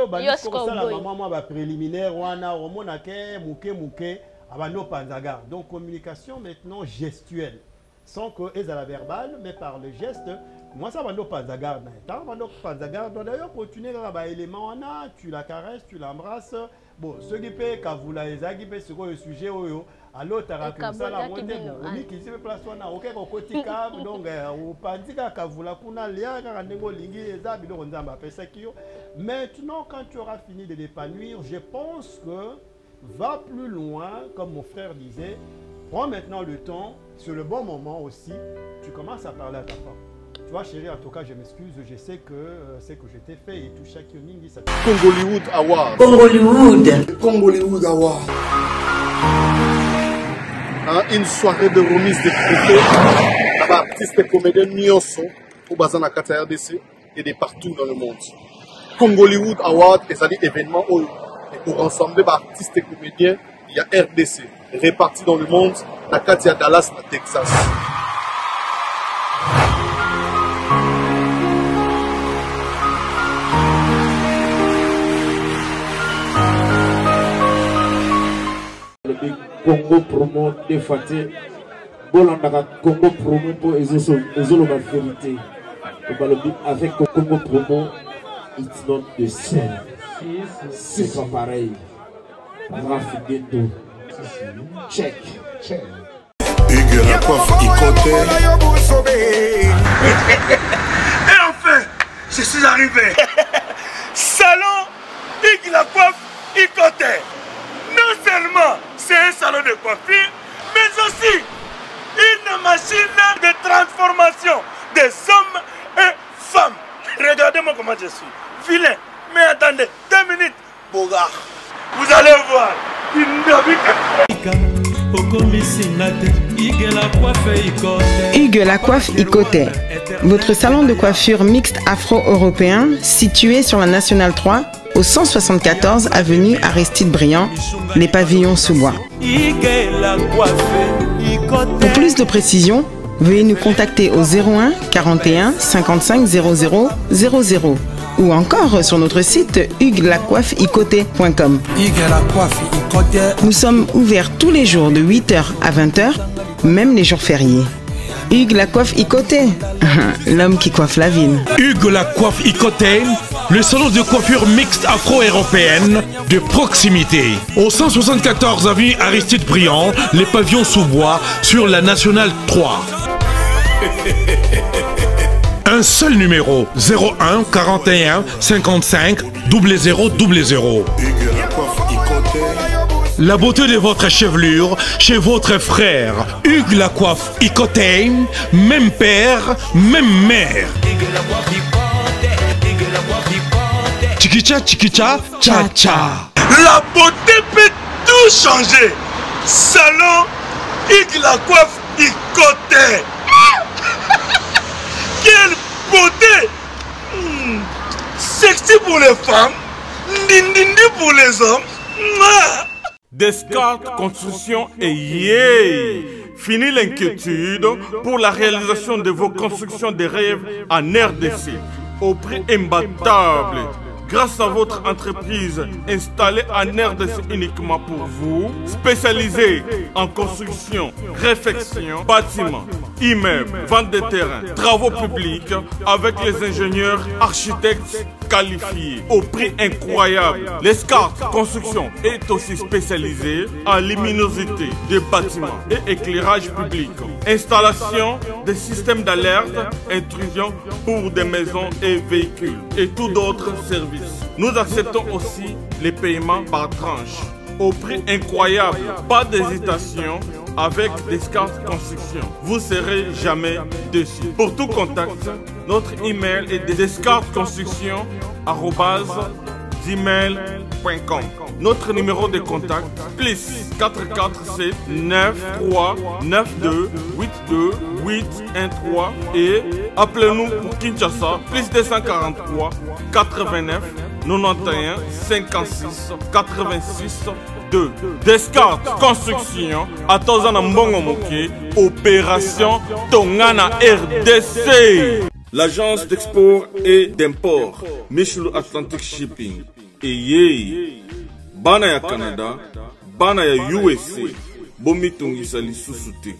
oyo bandi kosala mama ba préliminaire wana omona ke muke abando panzaga. Donc communication maintenant gestuelle sans que eza la verbale mais par le geste. Moi ça bando panzaga na ta bando panzaga d'ailleurs continuer là ba élément wana tu la caresses, tu l'embrasses. Bon ce qui peut kavula ezaki pe ce le sujet oyo alors tu as comme ça la moitié on qui se place wana OK ko kotika donc au pandika kavula kuna lia ka ndengo lingi eza biloko nzamba pesa kio. Maintenant quand tu auras fini de l'épanouir, je pense que va plus loin comme mon frère disait. Prends maintenant le temps, sur le bon moment aussi, tu commences à parler à ta femme. Tu vois chérie, en tout cas je m'excuse, je sais que c'est que je t'ai fait et tout chaque yoning dit ça. Congollywood Award. Congollywood Award. Une soirée de remise de prix par artistes et comédiens Nyonso au bazar na kata RDC et de partout dans le monde. Congollywood Award est un événement où pour rassembler par artistes et comédiens, il y a RDC répartis dans le monde, na kata Dallas, na Texas. Congo promo défaté bolanda Congo promo pour ezolo ma vérité avec Congo promo it's not the same c'est pas pareil Rafidendo check Hugues la coiffe Ikoté. Et enfin je suis arrivé salon Hugues la coiffe Ikoté. Non seulement c'est un salon de coiffure, mais aussi une machine de transformation des hommes et femmes. Regardez-moi comment je suis. Vilain. Mais attendez, 2 minutes. Bogard. Vous allez voir. Hugues la coiffe Ikoté. Votre salon de coiffure mixte afro-européen situé sur la Nationale 3 au 174 avenue Aristide Briand, les pavillons sous bois. Pour plus de précisions, veuillez nous contacter au 01 41 55 00 00 ou encore sur notre site hugueslacoiffeikoté.com. Nous sommes ouverts tous les jours de 8h à 20h, même les jours fériés. Hugues la coiffe Ikoté, l'homme qui coiffe la ville. Hugues la coiffe Ikoté, le salon de coiffure mixte afro-européenne de proximité. Au 174 avenue Aristide Briand, les pavillons sous bois sur la Nationale 3. Un seul numéro, 01 41 55 00 00. Hugues la coiffe Ikoté. La beauté de votre chevelure chez votre frère. Hugues la coiffe Ikoté, même père, même mère. Chikicha, chikicha, cha cha. La beauté peut tout changer. Salon Hugues la coiffe Ikoté. Quelle beauté! Sexy pour les femmes, ndindindi pour les hommes. Descartes Construction et yeah! Fini l'inquiétude pour la réalisation de vos constructions de rêves en RDC au prix imbattable. Grâce à votre entreprise installée en RDC uniquement pour vous, spécialisée en construction, réfection, bâtiments, immeubles, vente de terrains, travaux publics, avec les ingénieurs architectes qualifiés au prix incroyable. L'escart Construction est aussi spécialisée en luminosité des bâtiments et éclairage public, installation des systèmes d'alerte, intrusion pour des maisons et véhicules et tout d'autres services. Nous acceptons aussi les paiements par tranche au prix incroyable. Pas d'hésitation avec Descartes Construction. Vous ne serez jamais déçus. Pour tout contact, notre email est descartesconstruction@gmail.com. Notre numéro de contact plus 447 93 92 82 813 et appelez-nous pour Kinshasa plus 243 89 91 56 86 2. Descartes Construction à Tozana Mbongo Moké, opération Tongana RDC. L'agence d'export et d'import Michel Atlantic Shipping. Eye, bana ya Canada, bana ya USA, bomitungisa lisusu te.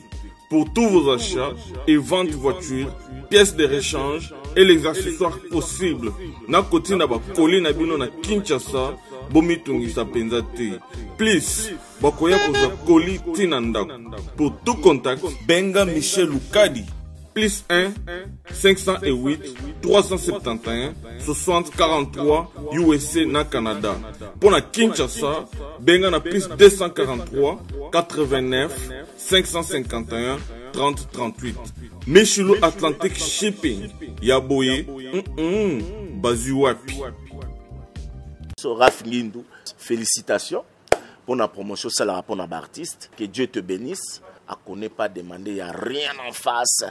Pour tous vos achats et ventes voitures, pièces de rechange et les accessoires possibles, na koti na ba koli na bino na Kinshasa, bomitungisa penza te. Please, bakoya kozwa koli tina ndako. Pour tout contact, benga Michel Lukadi. Plus 1 508 371 60 43 USA na Canada. Pour la Kinshasa, benga na plus 243 89 551 30 38. Michelo Atlantic Shipping. Yaboye, Bazuapi. Raph Ngindou, félicitations pour la promotion, c'est la rapport d'artiste. Que Dieu te bénisse. À qu'on n'ait pas demandé, il n'y a rien en face.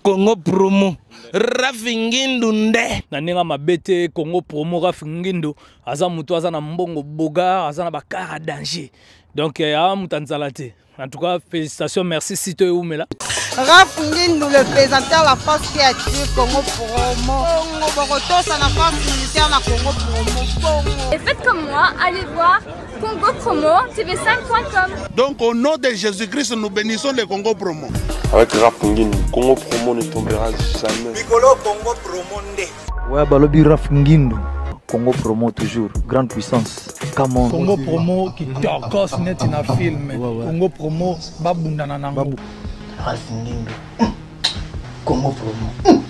Congo promo Raph Ngindou nde naninga mabete Congo promo Raph Ngindou aza mutu aza na mbongo boga aza na bakara danger donc ya mutanzala te. En tout cas, félicitations, merci si tu es où mais là. Raph Ngindou, le présentateur la force créative Congo promo. Congo Boroto, ça la force militaire na Congo promo. Et faites comme moi, allez voir Congo promo tv5.com. Donc au nom de Jésus-Christ, nous bénissons le Congo promo. Avec Raph Ngindou, Congo promo ne tombera jamais. Piccolo Congo promo nde. Ouais, balobi Raph Ngindou. Congo promo toujours, grande puissance. Come Congo promo qui torcos net in a film. Congo promo babunda na nango. Raph Ngindou. Congo promo.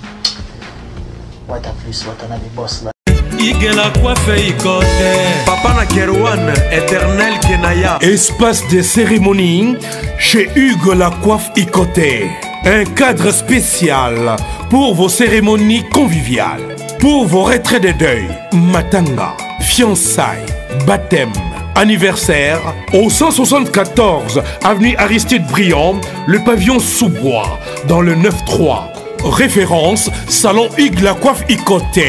What a plus, what a des boss là. Igela coiffe ikote. Papa na Kerouan, éternel Kenaya. Espace de cérémonie chez Hugues la coiffe Ikote. Un cadre spécial pour vos cérémonies conviviales. Pour vos retraits de deuil, matanga, fiançailles, baptême, anniversaire, au 174 avenue Aristide Briand, le pavillon Sous-Bois, dans le 9-3. Référence, salon Hugues la coiffe Ikote.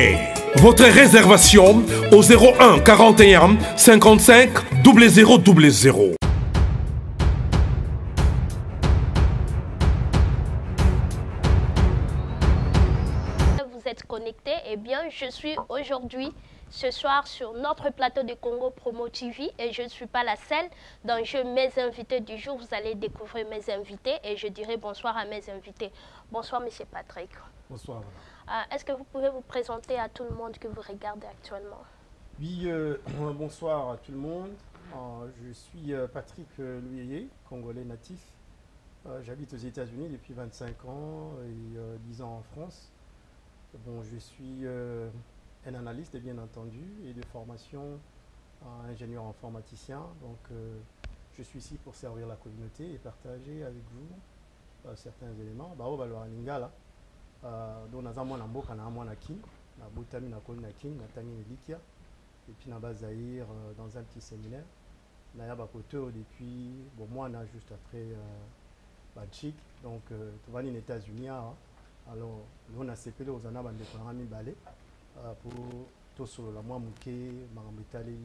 Votre réservation au 01 41 55 0000. Connecté, eh bien je suis aujourd'hui ce soir sur notre plateau de Congo Promo TV et je ne suis pas la seule. Donc mes invités du jour, vous allez découvrir mes invités et je dirai bonsoir à mes invités. Bonsoir Monsieur Patrick. Bonsoir. Est-ce que vous pouvez vous présenter à tout le monde que vous regardez actuellement? Oui, bonsoir à tout le monde. Je suis Patrick Louyeye, Congolais natif. J'habite aux États-Unis depuis 25 ans et 10 ans en France. Bon, je suis un analyste, bien entendu, et de formation ingénieur informaticien. Donc, je suis ici pour servir la communauté et partager avec vous certains éléments. Lingala, dont nous avons un mboka na mwana kin, na botami na koli na kin, na tangi likia, et puis na Zaïre dans un petit séminaire. Na ya bakoto depuis, bon moi na juste après Belgique, donc tu vas aux États-Unis. Alors, on a CPL aux Anabans de Konami Balé pour tout sur la moi mouké, Marambitali,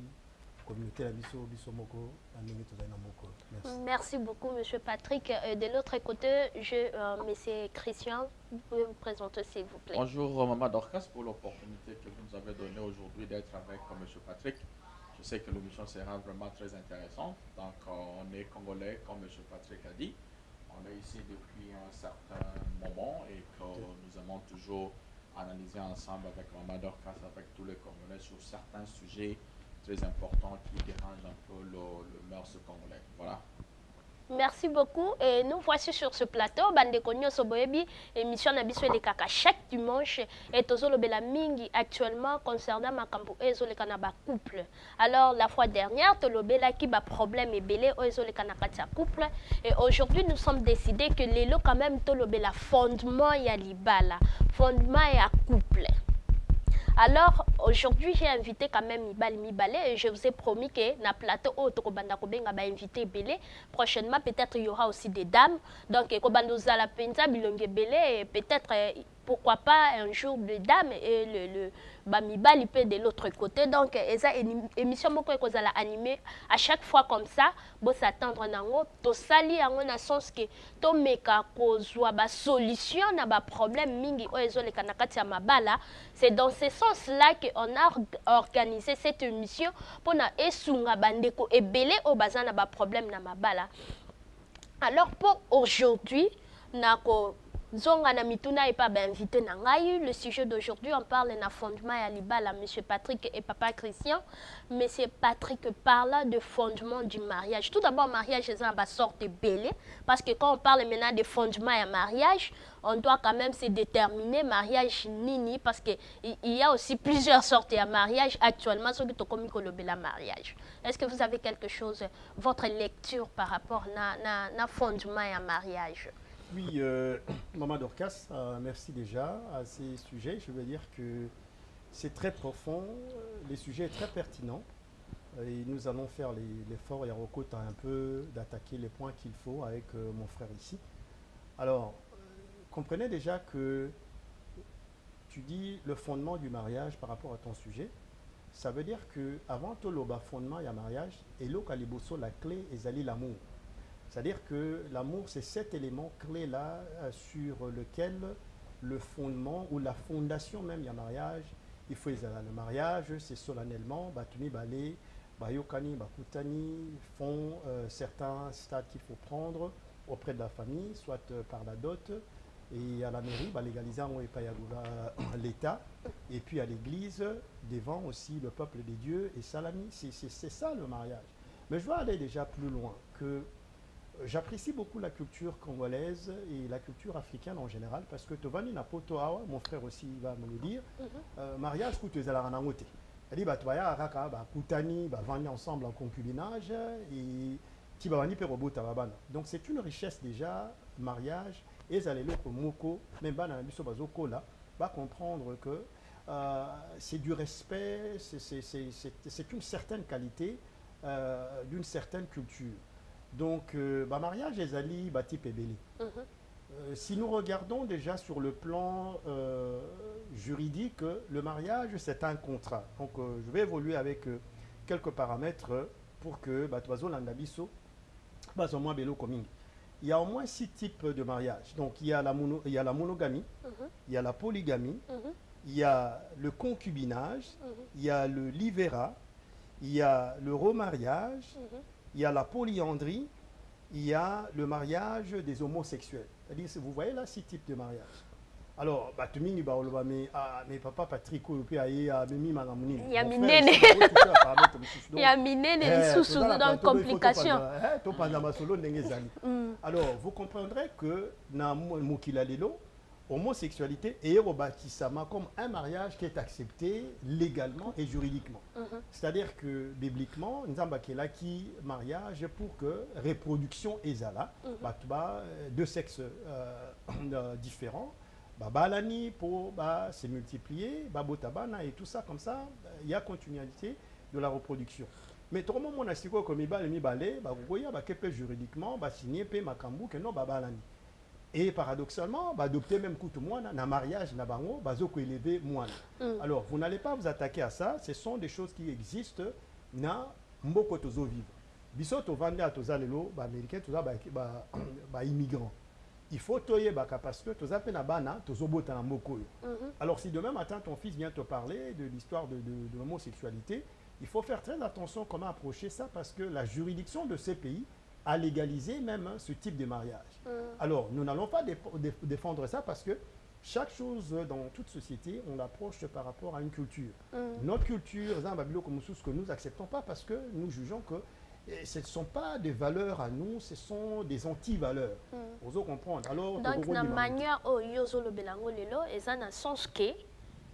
communauté la Bissomoko, la minute de Merci beaucoup, Monsieur Patrick. De l'autre côté, Monsieur Christian, vous pouvez vous présenter s'il vous plaît. Bonjour, Maman Dorcas, pour l'opportunité que vous nous avez donnée aujourd'hui d'être avec Monsieur Patrick. Je sais que l'émission sera vraiment très intéressante. Donc, on est Congolais, comme Monsieur Patrick a dit. On est ici depuis un certain moment et que nous aimons toujours analyser ensemble avec Maman Dorcas, avec tous les Congolais sur certains sujets très importants qui dérangent un peu le mœurs congolais. Voilà. Merci beaucoup. Et nous voici sur ce plateau. Bandekonyo Soboebi, émission Nabiso et Kaka chaque dimanche. Et Tozolo Belamingi actuellement concernant Makambo Ezo le Kanaba couple. Alors, la fois dernière, Tolobela qui a problème et belé Ezo le Kanakatia couple. Et aujourd'hui, nous sommes décidés que les lots quand même Tolobela fondement ya libala. Fondement ya couple. Alors, aujourd'hui, j'ai invité quand même Mibale et je vous ai promis que na plateau Otokobanda Kobenga va inviter Belé. Prochainement, peut-être il y aura aussi des dames. Donc, Kobando Zala Penza, Bilonge Belé, peut-être pourquoi pas un jour de dame et le mibali peut de l'autre côté. Donc, eza émission moko ekozala animée à chaque fois comme ça, bo s'attendre nango, to sali yango na sens que to meka kozwa ba solution na ba problème mingi o ezoleka na kati ya mabala. C'est dans ce sens-là qu'on a organisé cette émission pour na esunga bandeko ebele o bazana ba problème na mabala. Alors pour aujourd'hui, nako Zonga na mituna et pas invité nangaï. Le sujet d'aujourd'hui, on parle d'un fondement à Libala, Monsieur Patrick et Papa Christian. Monsieur Patrick parle de fondement du mariage. Tout d'abord, mariage est une sorte de belé, parce que quand on parle maintenant de fondement et mariage, on doit quand même se déterminer mariage nini, parce qu'il y a aussi plusieurs sortes de mariage actuellement, ce qui est comme le mariage. Est-ce que vous avez quelque chose, votre lecture par rapport à fondement et à mariage? Oui, Maman Dorcas, merci déjà à ces sujets. Je veux dire que c'est très profond, les sujets sont très pertinents et nous allons faire l'effort, Yaroko, un peu d'attaquer les points qu'il faut avec mon frère ici. Alors, comprenez déjà que tu dis le fondement du mariage par rapport à ton sujet. Ça veut dire qu'avant tout le fondement et le mariage, et la clé est l'amour. C'est-à-dire que l'amour, c'est cet élément clé-là sur lequel le fondement ou la fondation même, il y a mariage. Il faut le mariage, c'est solennellement, batumi balé, bayokani, bakutani, font certains stades qu'il faut prendre auprès de la famille, soit par la dot, et à la mairie, légalisant l'État, et puis à l'église, devant aussi le peuple des dieux et salami. C'est ça le mariage. Mais je vais aller déjà plus loin que j'apprécie beaucoup la culture congolaise et la culture africaine en général parce que Tovani Napoto Awa, mon frère aussi va me le dire, mariage coûte les alaranangote. C'est-à-dire que Koutani va venir ensemble en concubinage et Tibavani Perobota Babana. Donc c'est une richesse déjà, mariage, et Zalelo Moko, même Bana Biso Bazoko là, va comprendre que c'est du respect, c'est une certaine qualité d'une certaine culture. Donc, mariage est ali type ebeli. Si nous regardons déjà sur le plan juridique, le mariage c'est un contrat. Donc, je vais évoluer avec quelques paramètres pour que il y a au moins 6 types de mariage. Donc, il y a la monogamie, il y a la polygamie, il y a le concubinage, il y a le livera, il y a le remariage, il y a la polyandrie, il y a le mariage des homosexuels. C'est-à-dire, vous voyez là 6 types de mariage. Alors, mais papa Patrick, il y a minene, il y a minene, sous dans complication. Alors, vous comprendrez que dans Mokila Lelo, homosexualité est rebâtissama comme un mariage qui est accepté légalement et juridiquement. C'est-à-dire que bibliquement, nous avons qui mariage pour que reproduction ezala, deux sexes différents, balani pour se multiplier, babotabana et tout ça comme ça, il y a continuité de la reproduction. Mais tout le monde a signé comme il balé, juridiquement, signé pe makambu que non balani. Et paradoxalement, adopter même coup de moine, na mariage, na bango, bazoko élever moine. Alors, vous n'allez pas vous attaquer à ça, ce sont des choses qui existent na mboko tozo vivre. Biso to vande à toza lelo, américain toza immigrants. Il faut toyer parce que toza pe na bana tozo bota na mboko yo. Alors, si demain matin ton fils vient te parler de l'histoire de l'homosexualité, il faut faire très attention comment approcher ça parce que la juridiction de ces pays à légaliser même ce type de mariage. Alors, nous n'allons pas défendre ça parce que chaque chose dans toute société, on l'approche par rapport à une culture. Notre culture, que nous n'acceptons pas parce que nous jugeons que ce ne sont pas des valeurs à nous, ce sont des anti-valeurs. Vous comprendre. Alors, donc, la manière dont le belango lelo, dans le sens que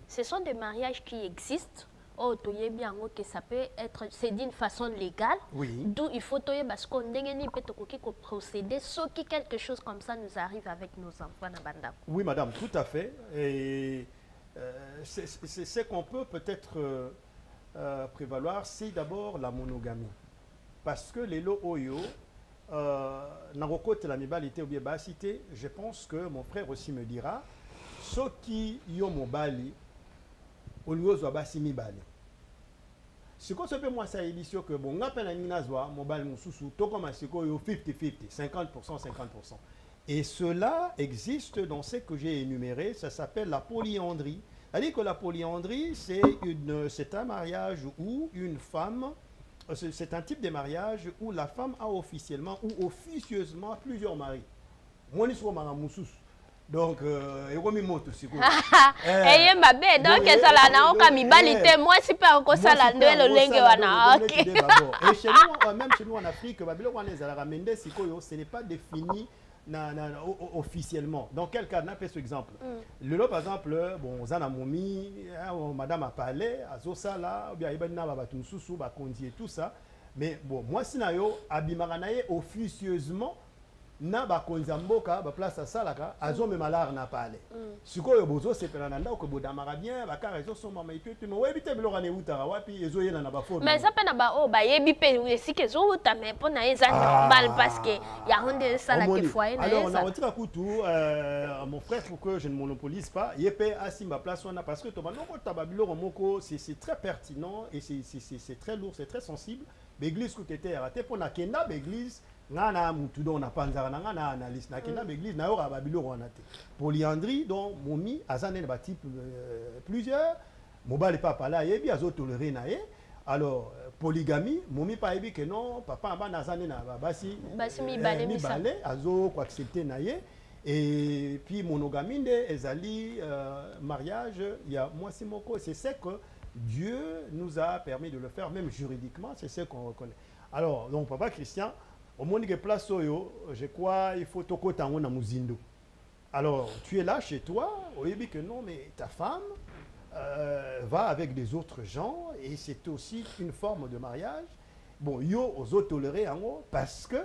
ce sont des mariages qui existent. Oh, bien que ça peut être, c'est d'une façon légale. Oui. D'où il faut parce qu'on peut procéder, sauf que quelque chose comme ça nous arrive avec nos enfants. Oui, madame, tout à fait. Et c'est qu'on peut peut-être prévaloir, c'est d'abord la monogamie. Parce que les lots oyo, je pense que mon frère aussi me dira, soki yo mobali oliozo basi mibali. Ce qu'on se fait moi ça édition que bon ngapé na ninazwa mobali mususu to comme siko yo 50-50, 50%, 50%. Et cela existe dans ce que j'ai énuméré, ça s'appelle la polyandrie. C'est-à-dire que la polyandrie, c'est un mariage où une femme, c'est un type de mariage où la femme a officiellement ou officieusement plusieurs maris. Moi, je suis donc, eye mabe donc ezala na oka mibali te moi si pe okosala ndelo lenge wana. OK. Et chez nous, même chez nous en Afrique, babilo wana ezala ramende sikoyo, ce n'est pas défini officiellement. Dans quel cas, on a fait ce exemple. Le lot, par exemple, bon, Zana Momi, madame a parlé, Azosala, ou bien Ibana Babatunsusu, Bakondi et tout ça. Mais bon, moi, si nayo, Abimaranaye officieusement, na bakonzamboka ba place asalaka azo memalar na pale sikoyo bozo sepelana ndako bodamara bien bakara ezo soma maitutu mo webite biloko ne utara wapi ezo yena na bafo mais ça pe na ba o ba yebi pe esike ezo uta mais pona eza normal parce que ya honde sala ke foyer na alors on a retiré kutu mon frère pour que je ne monopolise pas yepe asimba place on a parce que to banoko tababilo moko c'est très pertinent et c'est très lourd, c'est très sensible. L'église que était raté pour na kenda l'église ngana mutu do na panzara ngana analyse na kenda l'église na ora babilo ronate polyandrie donc momi azane ba type plusieurs mobile papa là yebi azo tolérer na ye. Alors polygamie momi pa yebi que non papa aba nazane na basi mi balé azo ko accepter na ye. Et puis monogamie de ezali mariage il y a moi c'est moko c'est ce que Dieu nous a permis de le faire même juridiquement, c'est ce qu'on reconnaît. Alors donc papa Christian au monde que place oyo, je crois il faut toko tango na muzindo. Alors tu es là chez toi, oyebi que non mais ta femme va avec des autres gens et c'est aussi une forme de mariage. Bon yo ozo tolérer ango parce que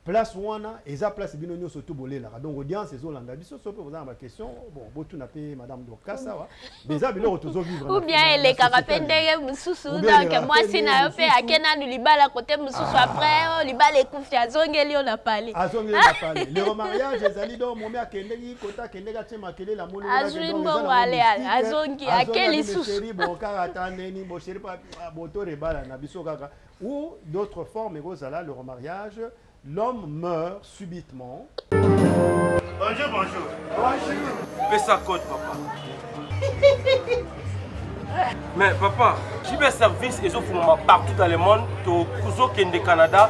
place wana eza place bino nyoso to bolela donc audience ezolanda biso so pe vous avez ma question bon botu na pe madame Dokasa wa déjà bilo tozo vivre ou bien elle kapendenge mususu donc moi si na yo pe akena nu libala côté mususu après libala ekufi azongeli on a parlé le remariage ezali donc momi akendeki kota kendeka tema kele la molo azwin bon wale azongi akeli susu bon karata neni bo chéri pa boto rebala na biso kaka ou d'autres formes ezala le remariage. L'homme meurt subitement. Bonjour, bonjour. Fais ça code, papa. Mais papa, j'ai des services et partout dans le monde, au Kende Canada,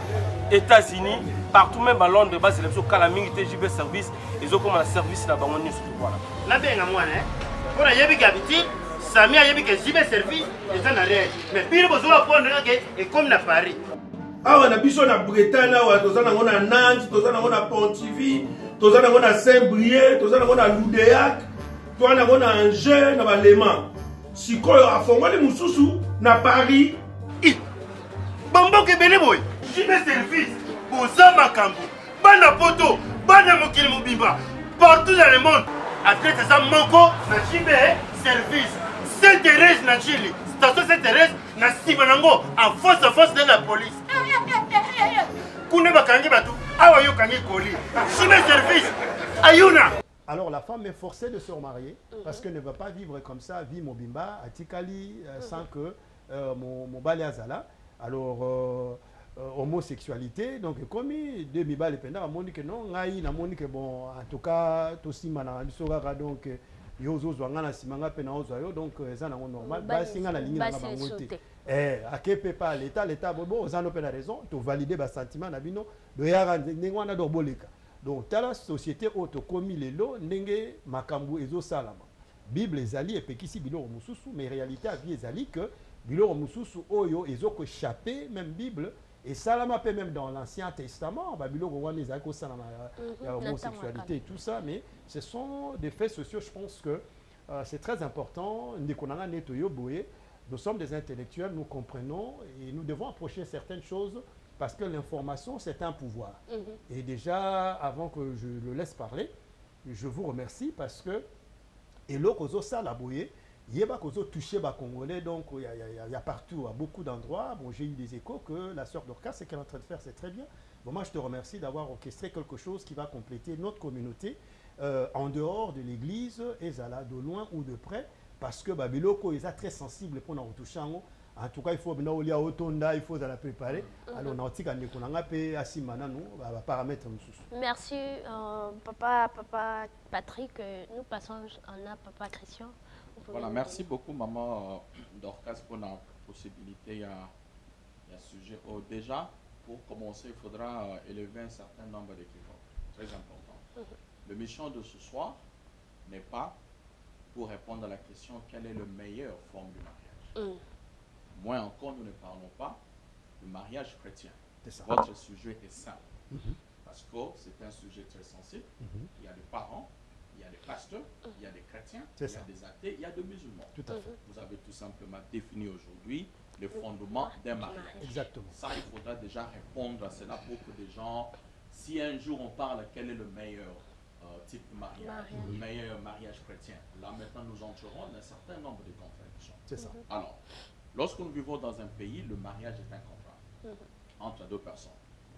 États-Unis, partout même à Londres, c'est le Calaming, j'ai des services et ils ont comme un service là-bas. Là, bien à moi, hein. Pour la Yabi Gabiti, Samia Yabi que j'ai des services et ça n'a rien. Mais puis le besoin de prendre et comme la Paris. Awa na biso na Bretagne awa tozana ngona Nantes, tozana ngona Pontivy, tozana ngona Saint-Brieuc, tozana ngona Loudéac, tozana ngona Angers na Balema. Sikoyo afongoli mususu na Paris. Bambo kebele boy. Jibe service. Boza makambo. Bana poto, bana mokili mobimba. Partout dans le monde. Après ça manko na jibe service. Sainte-Thérèse na Chili. Station Sainte-Thérèse na Sibanango en face de la police. Alors la femme est forcée de se remarier parce qu'elle ne va pas vivre comme ça, vie mobimba, atikali, sans que mon balé azala. Alors homosexualité, donc comme demi balé pendant, on dit que non, ngai na moni que bon, en tout cas, tout si mana bisogara donc yozo zwangana simanga pena ozo donc ça na normal, basinga na ligne na bangote. Akepe pas l'état bobo ozano pe na raison to valider ba sentiment na bino do yara ndengwana do boleka donc tala société auto komi lelo ndenge makambu ezo salama bible ezali epekisi biloko mususu mais réalité a vie ezali que biloko mususu oyo ezo ko échapper même bible et salama peut même dans l'ancien testament ba biloko wana ezali ko salama homosexualité et tout ça mais ce sont des faits sociaux. Je pense que c'est très important ndekonanga neto yo boye. Nous sommes des intellectuels, nous comprenons et nous devons approcher certaines choses parce que l'information, c'est un pouvoir. Et déjà, avant que je le laisse parler, je vous remercie parce que Elo Kozo Salabouye, Yeba Kozo touché les Congolais, donc il y a partout, à beaucoup d'endroits. Bon, j'ai eu des échos que la sœur Dorcas, ce qu'elle est en train de faire, c'est très bien. Bon, moi, je te remercie d'avoir orchestré quelque chose qui va compléter notre communauté. en dehors de l'église, ezala de loin ou de près, parce que Babiloko est très sensible pour nous toucher. En tout cas, il faut il faut la préparer. Alors, on a dit qu'on a paramètres. Merci, papa Patrick. Nous passons à papa Christian. Voilà, merci beaucoup, maman Dorcas, pour la possibilité à ce sujet. Déjà, pour commencer, il faudra élever un certain nombre d'équipements. Très important. Le mission de ce soir n'est pas pour répondre à la question quelle est la meilleure forme du mariage. Moins encore, nous ne parlons pas du mariage chrétien. Votre sujet est simple. Parce que c'est un sujet très sensible. Il y a des parents, il y a des pasteurs, il y a des chrétiens, il y a des athées, il y a des musulmans. Tout à fait. Vous avez tout simplement défini aujourd'hui les fondements d'un mariage. Exactement. Ça, il faudra déjà répondre à cela pour que des gens, si un jour on parle quel est le meilleur type de mariage, le meilleur mariage chrétien, là maintenant nous entrerons dans un certain nombre de contradictions. C'est ça. Alors, lorsque nous vivons dans un pays, le mariage est un contrat entre deux personnes.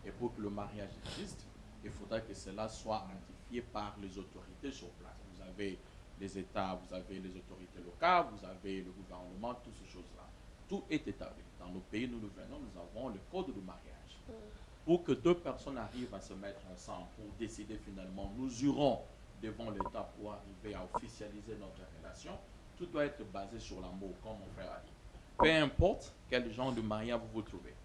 Et pour que le mariage existe, il faudra que cela soit ratifié par les autorités sur place. Vous avez les États, vous avez les autorités locales, vous avez le gouvernement, toutes ces choses-là. Tout est établi. Dans nos pays, nous venons, nous avons le code du mariage. Pour que deux personnes arrivent à se mettre ensemble, pour décider finalement, nous irons devant l'État pour arriver à officialiser notre relation, tout doit être basé sur l'amour, comme mon frère a dit. Peu importe quel genre de mariage vous vous trouvez,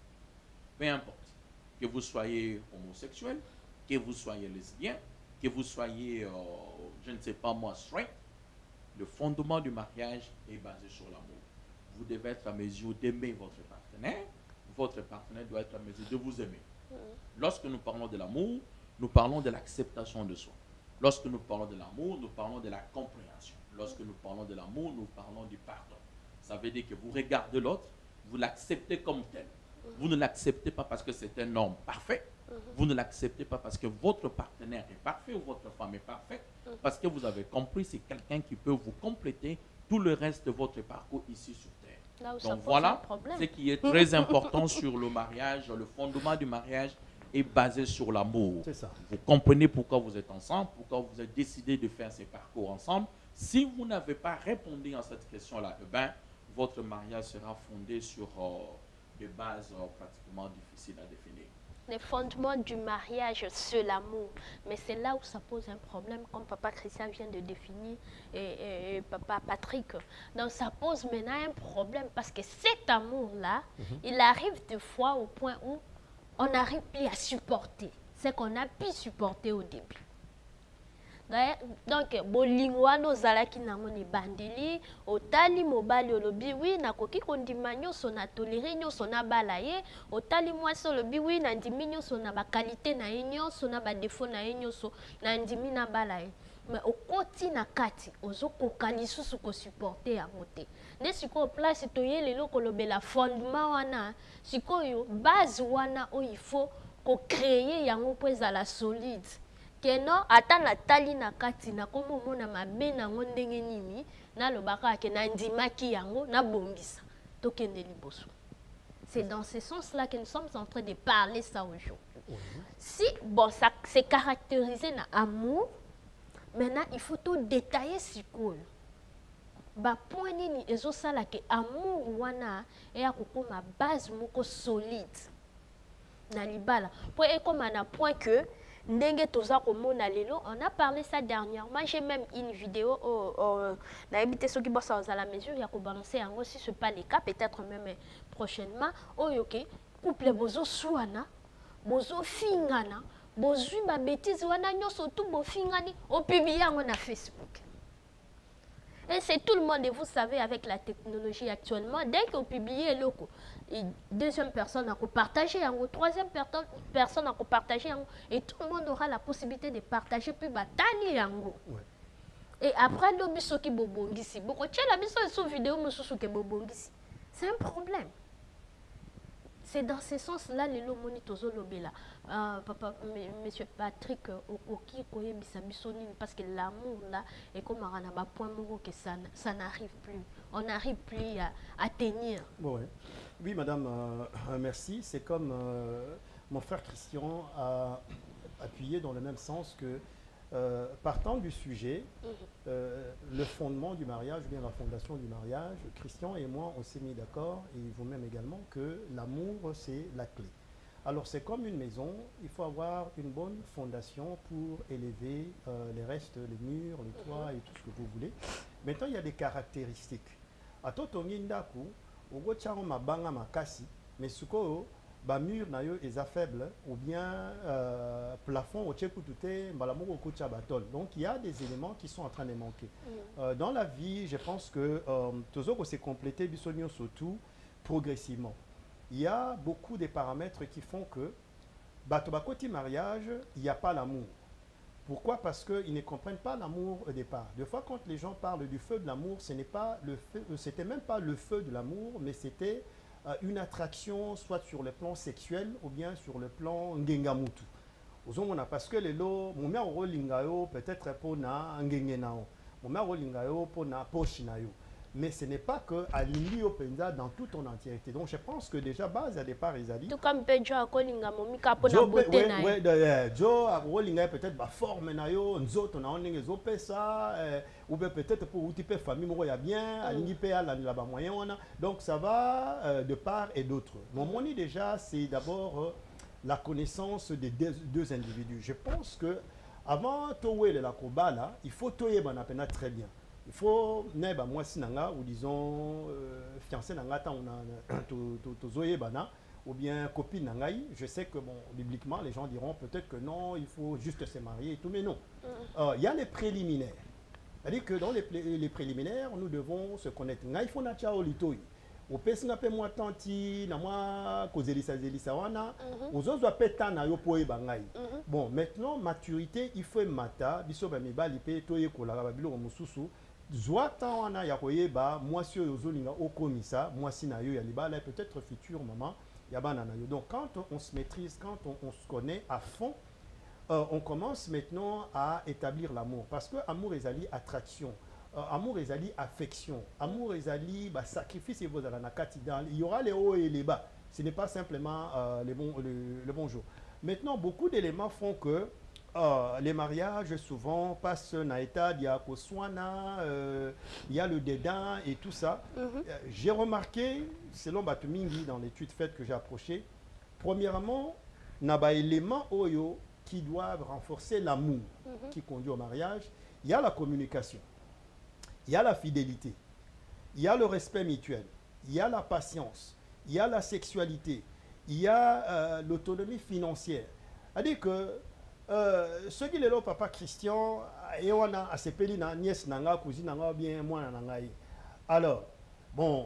peu importe que vous soyez homosexuel, que vous soyez lesbien, que vous soyez, je ne sais pas moi, straight, le fondement du mariage est basé sur l'amour. Vous devez être à mesure d'aimer votre partenaire doit être à mesure de vous aimer. Lorsque nous parlons de l'amour, nous parlons de l'acceptation de soi. Lorsque nous parlons de l'amour, nous parlons de la compréhension. Lorsque nous parlons de l'amour, nous parlons du pardon. Ça veut dire que vous regardez l'autre, vous l'acceptez comme tel. Vous ne l'acceptez pas parce que c'est un homme parfait. Vous ne l'acceptez pas parce que votre partenaire est parfait ou votre femme est parfaite. Parce que vous avez compris, c'est quelqu'un qui peut vous compléter tout le reste de votre parcours ici sur Terre. Donc voilà ce qui est très important sur le mariage. Le fondement du mariage est basé sur l'amour. Vous comprenez pourquoi vous êtes ensemble, pourquoi vous avez décidé de faire ces parcours ensemble. Si vous n'avez pas répondu à cette question-là, votre mariage sera fondé sur des bases pratiquement difficiles à définir. Les fondements du mariage, c'est l'amour. Mais c'est là où ça pose un problème, comme papa Christian vient de définir et papa Patrick. Donc ça pose maintenant un problème parce que cet amour-là, il arrive des fois au point où on n'arrive plus à supporter ce qu'on a pu supporter au début. Donc, bolingwano zalaki nango ni bandeli otali mobali olobi wi nakoki kondima nyonso na tolere nyonso na bala ye otali mwasi olobi wi na ndimi nyonso na bakalite na ye nyonso na badefo na ye nyonso na ndimi na bala ye mais okoti na kati ozokoka lisusu kosupporte yango te nde sikoyo place toye lelo kolobela fondement wana sikoyo base wana oyo il faut kocreye yango mpo ezala solide keno ata natali na kati nakoma omona mabe nango ndenge nini nalobaka ke nandimaki yango nabombisa tokende liboso. C'est dans ce sens-là que nous sommes en train de parler ça aujourd'hui. Si bon ça c'est caractérisé na amour, maintenant il faut tout détailler sikoyo ba point nini ezosala ke amour wana eya kokoma base moko solide na libala po ekoma na point que ndenge toza komona lelo, on a parlé ça dernièrement. J'ai même une vidéo na habité ceux qui bossent à la mesure il y a ko balancer yango si ce pas le cas peut-être même prochainement oyoke couple bozo suana bozo fingana bozo ba bêtise wana nyoso tout bo fingani o publier yango na Facebook. Et c'est tout le monde, et vous savez, avec la technologie actuellement, dès qu'on publie le deuxième personne a partagé, troisième personne a partagé, et tout le monde aura la possibilité de partager, puis batani yango. Et après, le biso qui bobongisi, beaucoup de la biso sur vidéo, c'est un problème. C'est dans ce sens-là les lomoni tozo lobela. Papa, monsieur Patrick, oki koye bisabisoni parce que l'amour là est comme un point moko que ça n'arrive plus. On n'arrive plus à tenir. Bon, ouais. Oui, madame, merci. C'est comme mon frère Christian a appuyé dans le même sens que Partant du sujet, le fondement du mariage, ou bien la fondation du mariage, Christian et moi, on s'est mis d'accord, et vous-même également, que l'amour, c'est la clé. Alors, c'est comme une maison, il faut avoir une bonne fondation pour élever les restes, les murs, le toit et tout ce que vous voulez. Maintenant, il y a des caractéristiques. À Totongi Ndaku, au Gocharo Mabanga Makasi, mais ce que ba mur na yo est faible, ou bien plafond au Tchekoutoute, Mbalamogo Kucha Batol. Donc, il y a des éléments qui sont en train de manquer. Dans la vie, je pense que Tozoko s'est complété, Bissonio surtout, progressivement. Il y a beaucoup de paramètres qui font que, Batobakoti mariage, il n'y a pas l'amour. Pourquoi? Parce qu'ils ne comprennent pas l'amour au départ. Des fois, quand les gens parlent du feu de l'amour, ce n'est pas le feu, c'était même pas le feu de l'amour, mais c'était une attraction, soit sur le plan sexuel ou bien sur le plan ngengamutu. Parce que les lots, mon mère rolingayo peut-être pour na ngengenao, mon mère rolingayo pour na pochinayo. Mais ce n'est pas que à l'Indi au Penza dans toute ton entièreté. Donc je pense que déjà base à départ ils ont dit. Tout comme Pedro a kolinga momika pour na beauté na. Ouais, Joe a rolinga peut-être ba forme na yo, nzoto na onenge zope ça ou peut-être pour outil famille mo ya bien, à l'Indi pe à la ba moyen on a. Donc ça va de part et d'autre. Mon moni déjà c'est d'abord la connaissance des deux individus. Je pense que avant towe la kobala, il faut toyer banapena très bien. Il faut neba moi sinanga ou disons fiancé nanga ta on a bana ou bien copine nangai. Je sais que bon bibliquement les gens diront peut-être que non, il faut juste se marier et tout, mais non. Il y a les préliminaires. C'est-à-dire que dans les préliminaires, nous devons se connaître. Ngai faut na chao litoi. Au pesina pe moi tanti na moi kozelisa wana ozozo peta na yo po ebangai. Bon, maintenant maturité, il faut mata biso ba mibali pe toye ko la ba bilo mususu. Zwata wana ya koyeba mwasi oyo zolinga okomisa mwasi na yo ya libala peut-être futur maman ya bana na yo. Donc quand on se maîtrise, quand on se connaît à fond, on commence maintenant à établir l'amour parce que amour ezali attraction, amour ezali affection, amour ezali sacrifice et vous allez na katidal, il y aura les hauts et les bas. Ce n'est pas simplement le bonjour. Maintenant beaucoup d'éléments font que les mariages souvent passent dans l'état il y a il y a le dédain et tout ça. J'ai remarqué, selon Batumingi, dans l'étude faite que j'ai approchée, premièrement, il y a des éléments qui doivent renforcer l'amour qui conduit au mariage. Il y a la communication, il y a la fidélité, il y a le respect mutuel, il y a la patience, il y a la sexualité, il y a l'autonomie financière. C'est-à-dire que ce qui est là, papa Christian, et on a assez payé na nièce nanga, cousine nanga, bien moi nangaï. Alors, bon,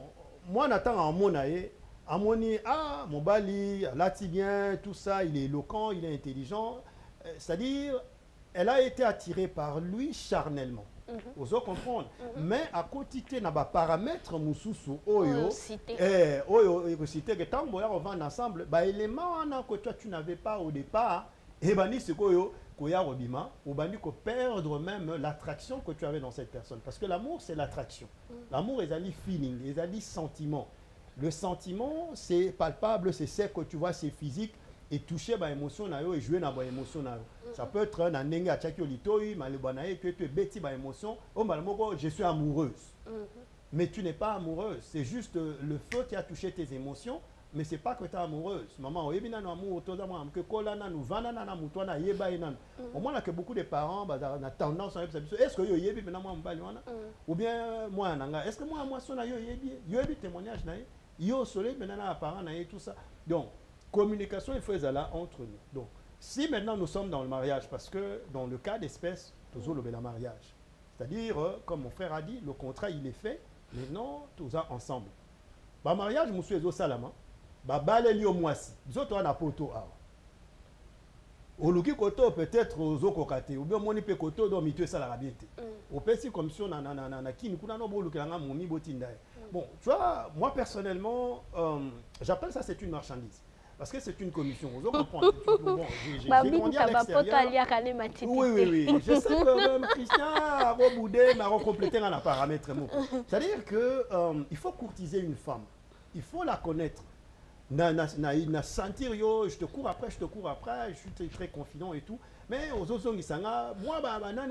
moi n'attends en monaï, à moni, ah, mon bali, là bien, tout ça, il est éloquent, il est intelligent. C'est-à-dire, elle a été attirée par lui charnellement. Vous comprendre. Mais à côté de na paramètres mususu oyo, oyo cité que tant on va ensemble, bah éléments que toi tu n'avais pas au départ. Et bani c'est koyo koya robima ou bani ko perdre même l'attraction que tu avais dans cette personne parce que l'amour c'est l'attraction. L'amour est ali feeling, est ali sentiment. Le sentiment c'est palpable, c'est ce que tu vois, c'est physique et toucher ba émotion na yo et jouer na ba émotion na yo. Ça peut être na nenga chaki litoi malibanae que tu es bêti ba émotion, oh malmoko je suis amoureuse. Mais tu n'es pas amoureuse, c'est juste le feu qui a touché tes émotions. Mais c'est pas que tu es amoureuse. Maman, au moins, que beaucoup de parents ont tendance à dire est-ce que tu es ou bien moi, est-ce que moi, je suis témoignage, yo soleil, maintenant, parents, tout ça. Donc, communication, il faut là entre nous. Donc, si maintenant nous sommes dans le mariage, parce que dans le cas d'espèce, nous avons le mariage. C'est-à-dire, comme mon frère a dit, le contrat, il est fait, maintenant, tous ensemble. Le mariage, je suis au salama. Babale li omwasi bisoto ana poto awa oluki koto peut-être ozoko kate ou bien moni pe koto do mitwe sala rabiete au pesi comme si on na kini kuna no boluki nga momi botinda. Bon, tu vois, moi personnellement j'appelle ça c'est une marchandise parce que c'est une commission, vous comprenez. Bon, j'ai grandi à l'extérieur. Oui, je sais que même Christian a reboudé m'a recomplété dans la paramètre. C'est-à-dire que il faut courtiser une femme, il faut la connaître. Na sentir yo, je te cours après, je suis très confident et tout. Mais aux autres moi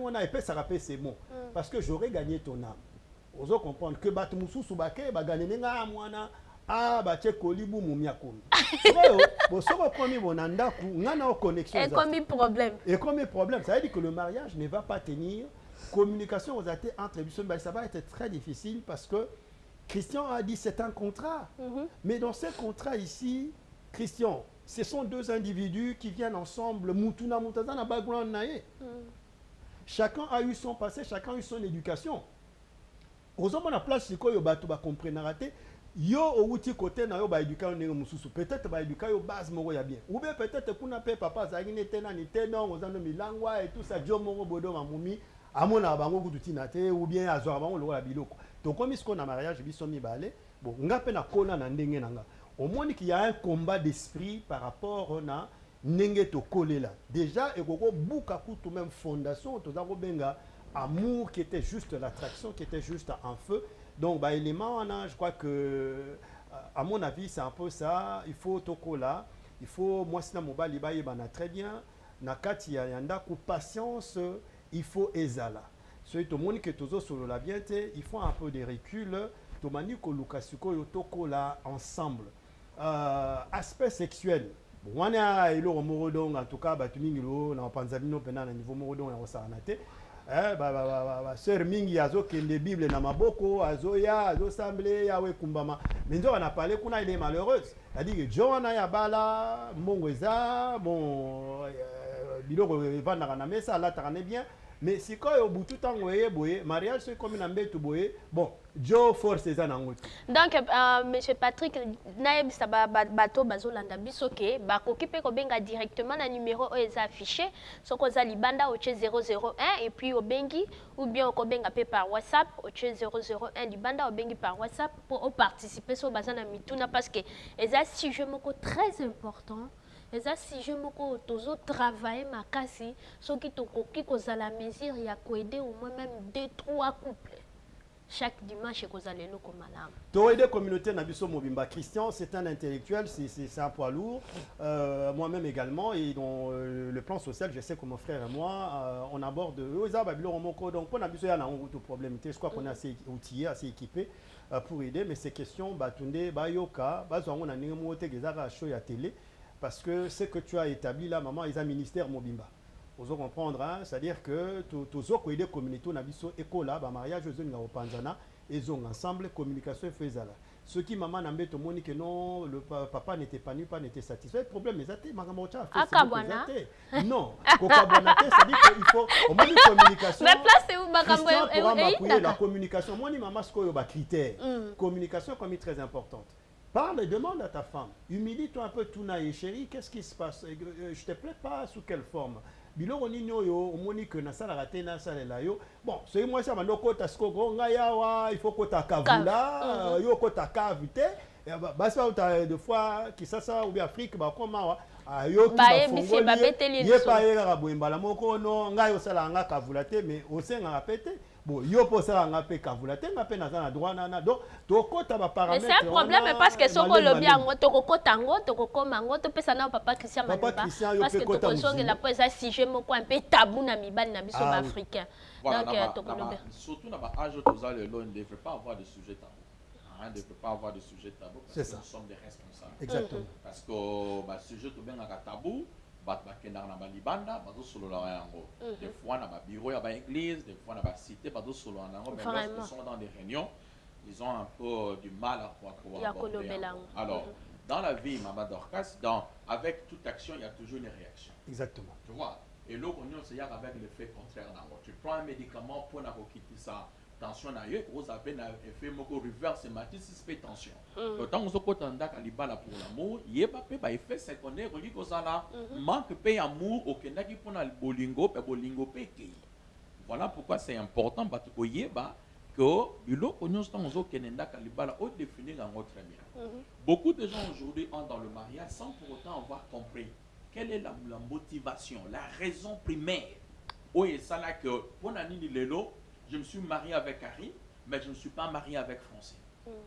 on a épais ça rappelle c'est bon parce que j'aurais gagné ton âme. Aux autres comprendre que bat mususu bake ba gagner nga mwana ba che kolibu mumia komi. Bon ça va comme bon ndaku ngana connexion. Et comme problème. Et comme problème, ça veut dire que le mariage ne va pas tenir. Communication aux athées entre les ça va être très difficile parce que Christian a dit c'est un contrat. Mais dans ce contrat ici, Christian, ce sont deux individus qui viennent ensemble. Mutuna Mutazana background nae. Chacun a eu son passé, chacun a eu son éducation. Aux hommes, on a place, c'est quoi, yo bato ba comprendre raté. Yo au outil côté na yo ba éducation ne mususu. Peut-être ba éducation base moro ya bien. Ou bien peut-être kuna pe papa zagine tena ni tena ozano milangwa et tout ça jo moro bodo mamumi. Amona bango kututina te ou bien azwa bango lo la biloko. Donc comme ce qu'on a mariage biso mi balé, bon nga pe na kona na ndenge nanga. Au moins qu'il y a un combat d'esprit par rapport à ndenge to kolela. Déjà et koko buka kutu même fondation to za benga amour qui était juste l'attraction qui était juste en feu. Donc bah élément je crois que à mon avis c'est un peu ça, il faut tokola, il faut moi sina mobali ba yebana très bien na kati ya yanda ku patience. Il faut ezala. Celui tout le monde que tous sur la bienté, il faut un peu de recul. Tout le monde que Lukasuko yotoko là ensemble. Aspect sexuel. Bon, on a eu le morodon en tout cas, batumingilo na panzamino pena na niveau morodon ya osanate. Sœur mingi azo kende Bible na maboko azo ya azo semblé ya we kumbama. Mais on a parlé qu'on a été malheureuse. C'est-à-dire que Johanna ya bala mongweza bon biloko vanda na mesa la tarane bien. Mais si quand au bout tout temps boye mariage c'est comme une ambeto boye bon Joe force ça nango. Donc monsieur Patrick naeb sa bato bazolanda bisoke ba kokipe ko benga directement na numéro est affiché soko za libanda au 001 et puis au bengi ou bien ko benga pe par WhatsApp au 001 libanda au bengi par WhatsApp pour participer so bazana mituna parce que eza sujet moko très important. Et ça, si je me toujours travailler ma casse, ce qui te coquille à la mesure, il y a aider au moins même 2-3 couples. Chaque dimanche, vous allez nous comme madame. Tu aider communauté Nabiso Mobimba. Christian, c'est un intellectuel, c'est un poids lourd. Moi-même également. Et dans le plan social, je sais que mon frère et moi, on aborde. Donc, pour Nabiso, il y a un problème. Je crois qu'on est assez outillé, assez équipé pour aider. Mais ces questions, Batunde, Bayoka, on a un télé. Parce que ce que tu as établi là, maman, ils ont un ministère Mobimba. Vous allez comprendre, hein? C'est-à-dire que tous les des communautés, école, mariage, ils ont panzana, ils ont ensemble, communication et faisala. Ce qui maman n'a pas dit que non, le papa n'était pas nu, pas n'était satisfait. Le problème, c'est que non, c'est-à-dire qu'il faut au moins une communication. Mais place c'est où Christian pourra m'appuyer la communication. Moi, maman, ce qu'il y a critère. Communication comme très importante. Parle et demande à ta femme. Humilie-toi un peu, Tounaï, chérie, qu'est-ce qui se passe? Je te plais pas, sous quelle forme? Bilo oni yo omoni que na sala raté na sala la yo. Bon, c'est moi ça mano kota sko ngaya wa, il faut kota kavula, yo kota kavite. Bah ça de fois qui ça ou bien Afrique ba comment wa yo ki ba fongoli. Ye pa era boimba la moko no ngayo sala nga kavula te mais au sein nga pété. Bon, yo pour ça nga pe kavula te nga pe na za na droit na donc to kota ba paramètre. Mais c'est un problème parce que soko lobi ngo to kokota ngo to kokoma ngo to pesa na papa Christian Madiba parce que to kosonge la posa si je moko un peu tabou na mibali na biso africain. Donc to kolobi surtout na ba âge toza le on ne devrait pas avoir de sujet tabou. On ne devrait pas avoir de sujet tabou parce que nous sommes des responsables. Exactement. Parce que ba sujet to benga tabou bat bakenda na balibanda bazo solo la yango des fois na ba bureau ya ba église des fois na ba cité bazo solo na yango mais lorsqu'ils sont dans des réunions ils ont un peu du mal à pouvoir aborder. Alors dans la vie maman Dorcas avec toute action il y a toujours une réaction. Exactement. Tu vois et l'autre on se avec l'effet contraire tu prends un médicament pour na quitter ça tension na yo vous avez un effet moko reverse matisme tension autant on se kotanda kalibala pour l'amour yeba pe ba effet secondaire qui kozala manque pe amour okendaki pona bolingo pe bolingo pe ke voilà pourquoi c'est important ba to yeba que biloko nyonso tant ozo kenenda kalibala au définir en très bien. Beaucoup de gens aujourd'hui entrent dans le mariage sans pour autant avoir compris quelle est la motivation, la raison primaire. Oui, ça là que pour nani lelo je me suis marié avec Karine, mais je ne suis pas marié avec Francine.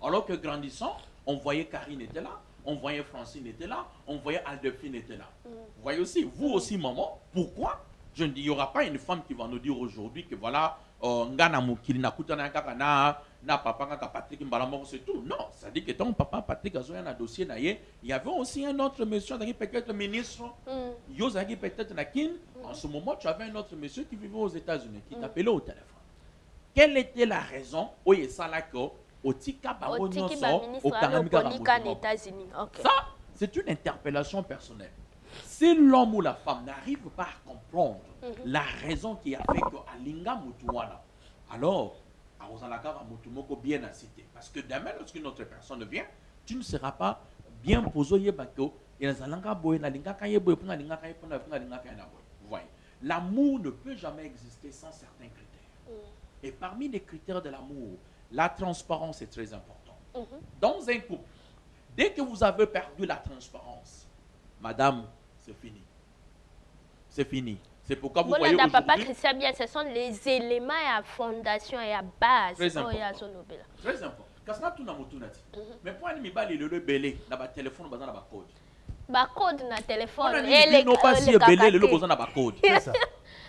Alors que grandissant, on voyait Karine était là, on voyait Francine était là, on voyait Aldefine était là. Vous voyez aussi, vous aussi maman, pourquoi Je ne dis, il n'y aura pas une femme qui va nous dire aujourd'hui que voilà, ngana mukili na kutana kaka na papa kaka Patrick Mbalamoko, c'est tout. Non, ça dit que ton papa Patrick a un dossier naïe. Il y avait aussi un autre monsieur, peut-être ministre, Yozagi peut-être Nakin. En ce moment, tu avais un autre monsieur qui vivait aux États-Unis, qui t'appelait au téléphone. Quelle était la raison où il s'en a au Tika Baro au Kanamika États-Unis. Ça, c'est une interpellation personnelle. Si l'homme ou la femme n'arrive pas à comprendre la raison qui a fait que Alinga Mutuana, alors, bien incité. Parce que demain, lorsqu'une autre personne vient, tu ne seras pas bien posé. L'amour ne peut jamais exister sans certains critères. Et parmi les critères de l'amour, la transparence est très importante. Dans un couple, dès que vous avez perdu la transparence, madame, c'est fini. C'est fini. C'est pourquoi vous voyez aujourd'hui... Papa Christian, bien, ce sont les éléments et la fondation et la base. Très important. Très important. Parce que tout le monde mais pour aller le belé, dans le téléphone, dans le code. Le code dans le téléphone. Et non pas si le belé, le besoin dans le code.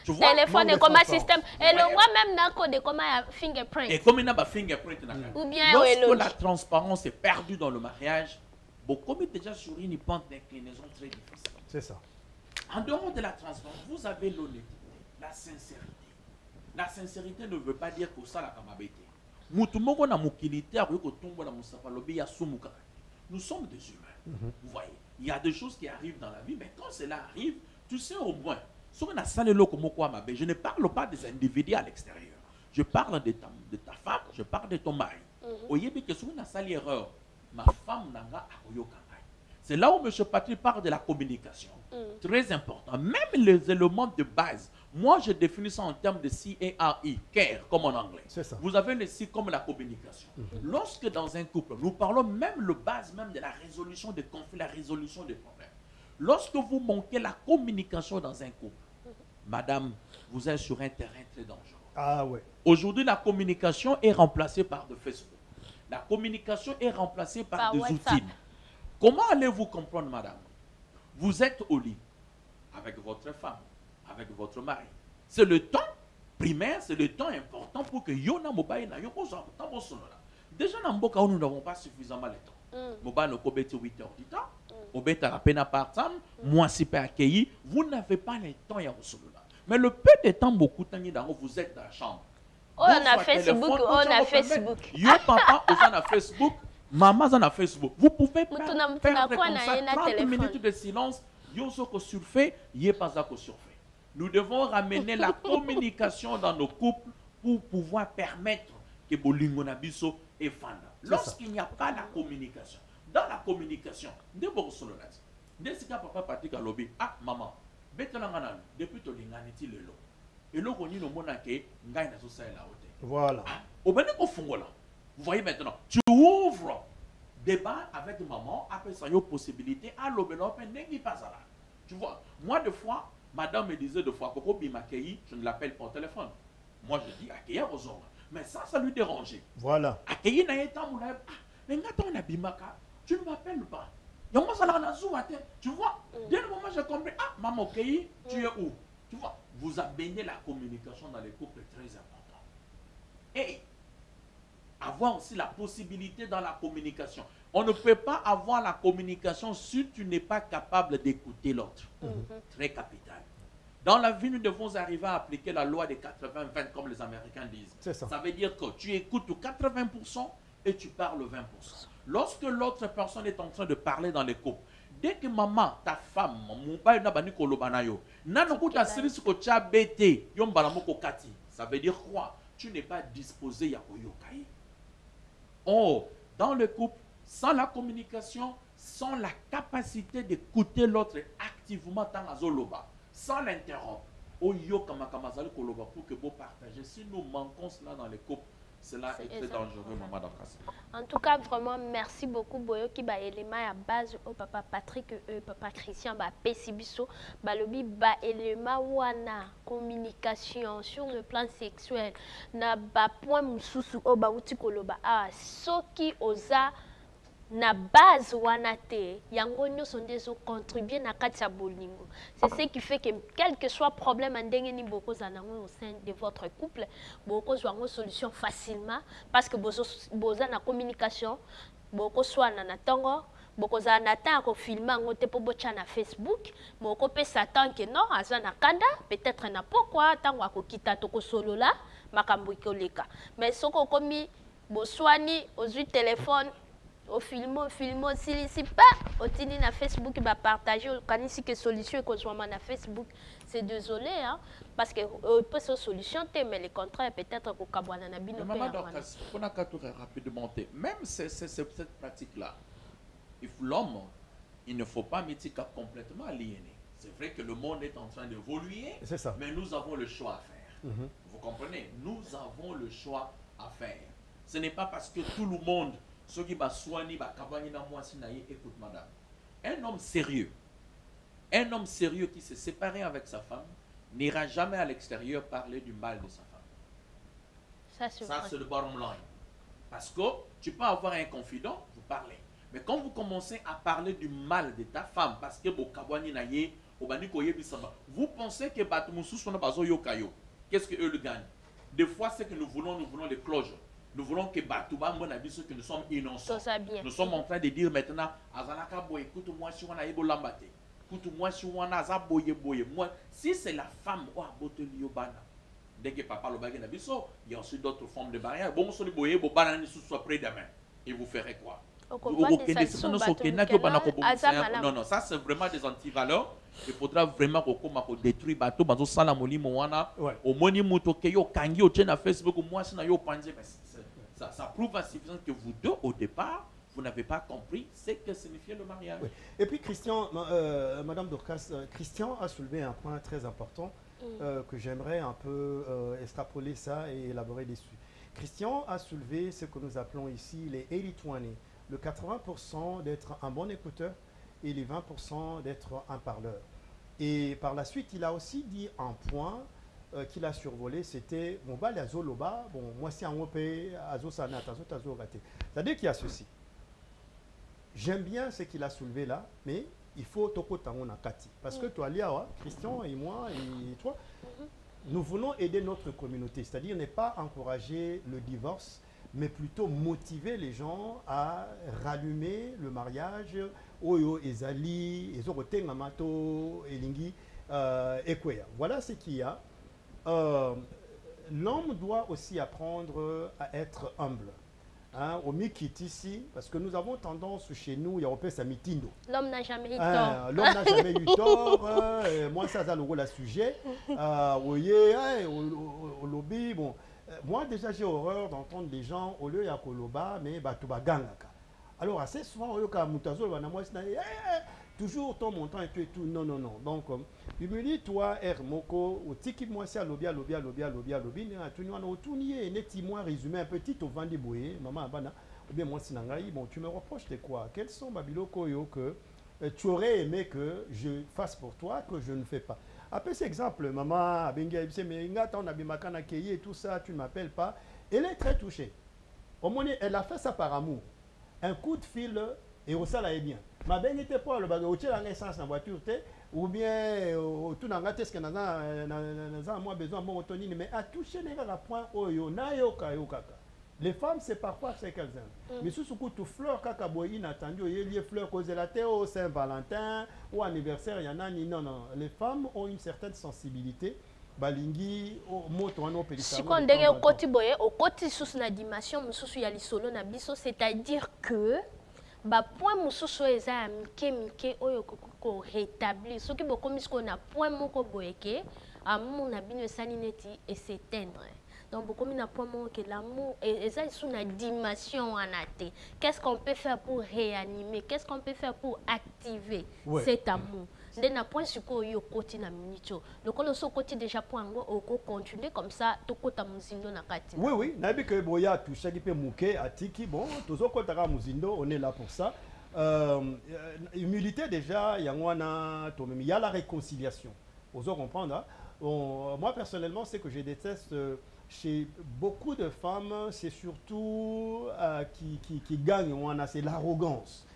Tu vois? Téléphone est comme un système. Et le roi même dans le code est comme un fingerprint. Et comme il y a un fingerprint. Ou bien lorsque la transparence est perdue dans le mariage, beaucoup déjà sur une pente d'inclinaison très difficile. C'est ça. En dehors de la transparence, vous avez l'honnêteté, la sincérité. La sincérité ne veut pas dire que ça la kamabete. Nous sommes des humains. Vous voyez, il y a des choses qui arrivent dans la vie, mais quand cela arrive, tu sais au moins. Je ne parle pas des individus à l'extérieur. Je parle de ta femme, je parle de ton mari. Ma femme n'a pas. C'est là où M. Patrick parle de la communication. Très important. Même les éléments de base, moi je définis ça en termes de C-A-R-E, care, comme en anglais. Vous avez le C comme la communication. Lorsque dans un couple, nous parlons même le base même de la résolution des conflits, la résolution des problèmes. Lorsque vous manquez la communication dans un couple, madame, vous êtes sur un terrain très dangereux. Ah ouais. Aujourd'hui, la communication est remplacée par de Facebook. La communication est remplacée par des outils. Comment allez-vous comprendre, madame? Vous êtes au lit avec votre femme, avec votre mari. C'est le temps primaire, c'est le temps important pour que Yona Mobile na Yoko déjà dans Mboka nous n'avons pas suffisamment le temps. Mobile no kobeti 8 heures du temps. Obeta la peine à partam, moi si pas accueilli, vous n'avez pas le temps ya Rosolona. Mais le peu de temps beaucoup temps vous êtes dans la chambre. On a Facebook, on a Facebook. Yo papa, on a Facebook. Maman on a Facebook. Vous pouvez faire comme ça 30 minutes de silence. Yo soko surfer, yé pas à surfer. Nous devons ramener la communication dans nos couples pour pouvoir permettre que Bolingo Biso est fan. Lorsqu'il n'y a pas la communication, dans la communication, d'abord sur le reste. Dès que papa Patrick a lobby, ah maman, depuis que tu le lot. Et là, on dit que voilà. Vous voyez maintenant, tu ouvres débat avec maman, après ça, il y a possibilité à tu vois, moi, des fois, madame me disait deux fois, Coco Bimakei, je ne l'appelle pas au téléphone. Moi, je dis, accueillir aux hommes. Mais ça lui dérangeait. Voilà. Accueillir n'a pas mais quand on a Bimaka, tu ne m'appelles pas. Tu vois, dès le moment où j'ai compris, ah, maman, tu es où? Tu vois, vous amenez la communication dans les couples très important. Et avoir aussi la possibilité dans la communication. On ne peut pas avoir la communication si tu n'es pas capable d'écouter l'autre. Très capital. Dans la vie, nous devons arriver à appliquer la loi des 80-20 comme les Américains disent. Ça veut dire que tu écoutes 80% et tu parles 20%. Lorsque l'autre personne est en train de parler dans les couples, dès que maman, ta femme, mon père n'a pas dit ça veut dire quoi? Tu n'es pas disposé à yokai. Oh, dans le couple, sans la communication, sans la capacité d'écouter l'autre activement dans la zoloba, sans l'interrompre, pour que vous partagez. Si nous manquons cela dans les couples, cela est très dangereux, maman d'Afrique. En tout cas, vraiment, merci beaucoup. Boyo qui ba élément à base au papa Patrick, papa Christian, ba Pesibiso, ba lobi ba élément wana communication sur le plan sexuel, na ba point mususu o ba uti koloba ah soki oza na base wana te yango nyonso nde ezocontribue na kati ya bolingo. C'est ce qui fait que quel que soit problème ndenge ni bokozala nango au sein de votre couple bokozwa yango solution facilement parce que boza na communication bokozwana na ntongo bokozala na temps ya kofilme yango te mpo botya na Facebook bokopesa temps ke non aza na kanda peut-être na pokwa ntango akokita tokosolola makambo ekoleka. Mais soki okomi boswani ozwi telefone au film si pas otini na Facebook ba partager kanisi que solution que soit na Facebook c'est désolé hein parce que peut se solution mais le contraire peut-être ko kabwana na bino maman Dorcas on a qu'à tout rapidement même cette pratique là if l'homme il ne faut pas mettre complètement aliéné. C'est vrai que le monde est en train d'évoluer mais nous avons le choix à faire. Vous comprenez, nous avons le choix à faire. Ce n'est pas parce que tout le monde ceux qui va soigner, écoute madame, un homme sérieux qui s'est séparé avec sa femme n'ira jamais à l'extérieur parler du mal de sa femme. Ça c'est le bottom line. Parce que tu peux avoir un confident, vous parlez. Mais quand vous commencez à parler du mal de ta femme, parce que vous pensez que qu'est-ce qu'eux le gagnent? Des fois, c'est que nous voulons les closures. Nous voulons que Batouba, mon avis, ce que nous sommes innocents. Nous sommes en train de dire maintenant, écoute-moi si on a ébolambate. Écoute-moi si on a boye. Moi, si c'est la femme, dès que papa le bague n'abisso, il y a aussi d'autres formes de barrières. Bon, si vous boye, vous banane soit près de main. Et vous ferez quoi? Non, ça c'est vraiment des antivaleurs. Il faudra vraiment qu'on détruise bateau, bateau salamoli moana, au moni motokeyo kangi au tien à Facebook, moi si na yo panze, ça prouve à suffisance que vous deux au départ vous n'avez pas compris ce que signifiait le mariage. Oui. Et puis Christian, Madame Dorcas, Christian a soulevé un point très important que j'aimerais un peu extrapoler ça et élaborer dessus. Christian a soulevé ce que nous appelons ici les 80-20, le 80% d'être un bon écouteur et les 20% d'être un parleur. Et par la suite, il a aussi dit un point qu'il a survolé, c'était mon bal à Zoloba, bon, moi c'est un OP, Azo Sanat, Azo Raté. C'est-à-dire qu'il y a ceci. J'aime bien ce qu'il a soulevé là, mais il faut toko tango na kati. Parce que toi, Lia, Christian et moi et toi, nous voulons aider notre communauté, c'est-à-dire ne pas encourager le divorce, mais plutôt motiver les gens à rallumer le mariage. Oyo, Ezali, Ezorote, Ngamato, Elingi, Ekwea. Voilà ce qu'il y a. L'homme doit aussi apprendre à être humble. Hein, au Mikitisi, parce que nous avons tendance chez nous, il y a un Samitindo. L'homme n'a jamais eu tort. L'homme n'a jamais eu tort. Moi, ça a le rôle à sujet. Au lobby, bon. Moi, déjà, j'ai horreur d'entendre des gens, au lieu de Koloba, mais Batubagangaka. Alors, assez souvent, au lieu de Moutazo, toujours ton montant et tout. Non. Donc, il me dit, toi, Moko, au tiki, moi, c'est à lobby, tu moi résumé un petit au vent des bouées, maman, abana, ou bien moi, Sinangaï, bon, tu me reproches de quoi? Quels sont, Babilo Koyo, que tu aurais aimé que je fasse pour toi, que je ne fais pas? Après cet exemple, maman, et tout ça, tu ne m'appelles pas. Elle est très touchée. Au moins, elle a fait ça par amour. Un coup de fil, et au ça, est bien. Ma belle n'était pas le bagage, tu as l'essence dans la voiture, ou bien, tout dans la tête, que moi besoin de mon autonome, mais à toucher les gars à point, les femmes, c'est parfois ce qu'elles aiment. Mais sous ce coup, tu fleurs, kakaboy, inattendu, il y a fleurs causées la terre au Saint-Valentin, ou anniversaire, il y en a ni non. Les femmes ont une certaine sensibilité. Balingi, moto, on peut dire. Si on est au côté sous la dimension, sous la solo na biso, c'est-à-dire que point mususu eza mike oyo ko rétablir ce qui beaucoup mis qu'on a point moko boyeke amour na bino sali neti et s'éteindre. Donc beaucoup mis na point moko que l'amour eza sous la dimension anate. Qu'est-ce qu'on peut faire pour réanimer? Qu'est-ce qu'on peut faire pour activer cet amour? Dès na point sur quoi yo côté na minito. Donc on se côté déjà point on continuer comme ça to kota muzindo na kati. Oui, na bi que boya toucher qui peut mouké atiki bon tozo kota ka muzindo, on est là pour ça. Humilité déjà yangwana to même il y a la réconciliation. Oso comprendre. Moi personnellement, c'est que je déteste chez beaucoup de femmes, c'est surtout qui gagne, c'est l'arrogance.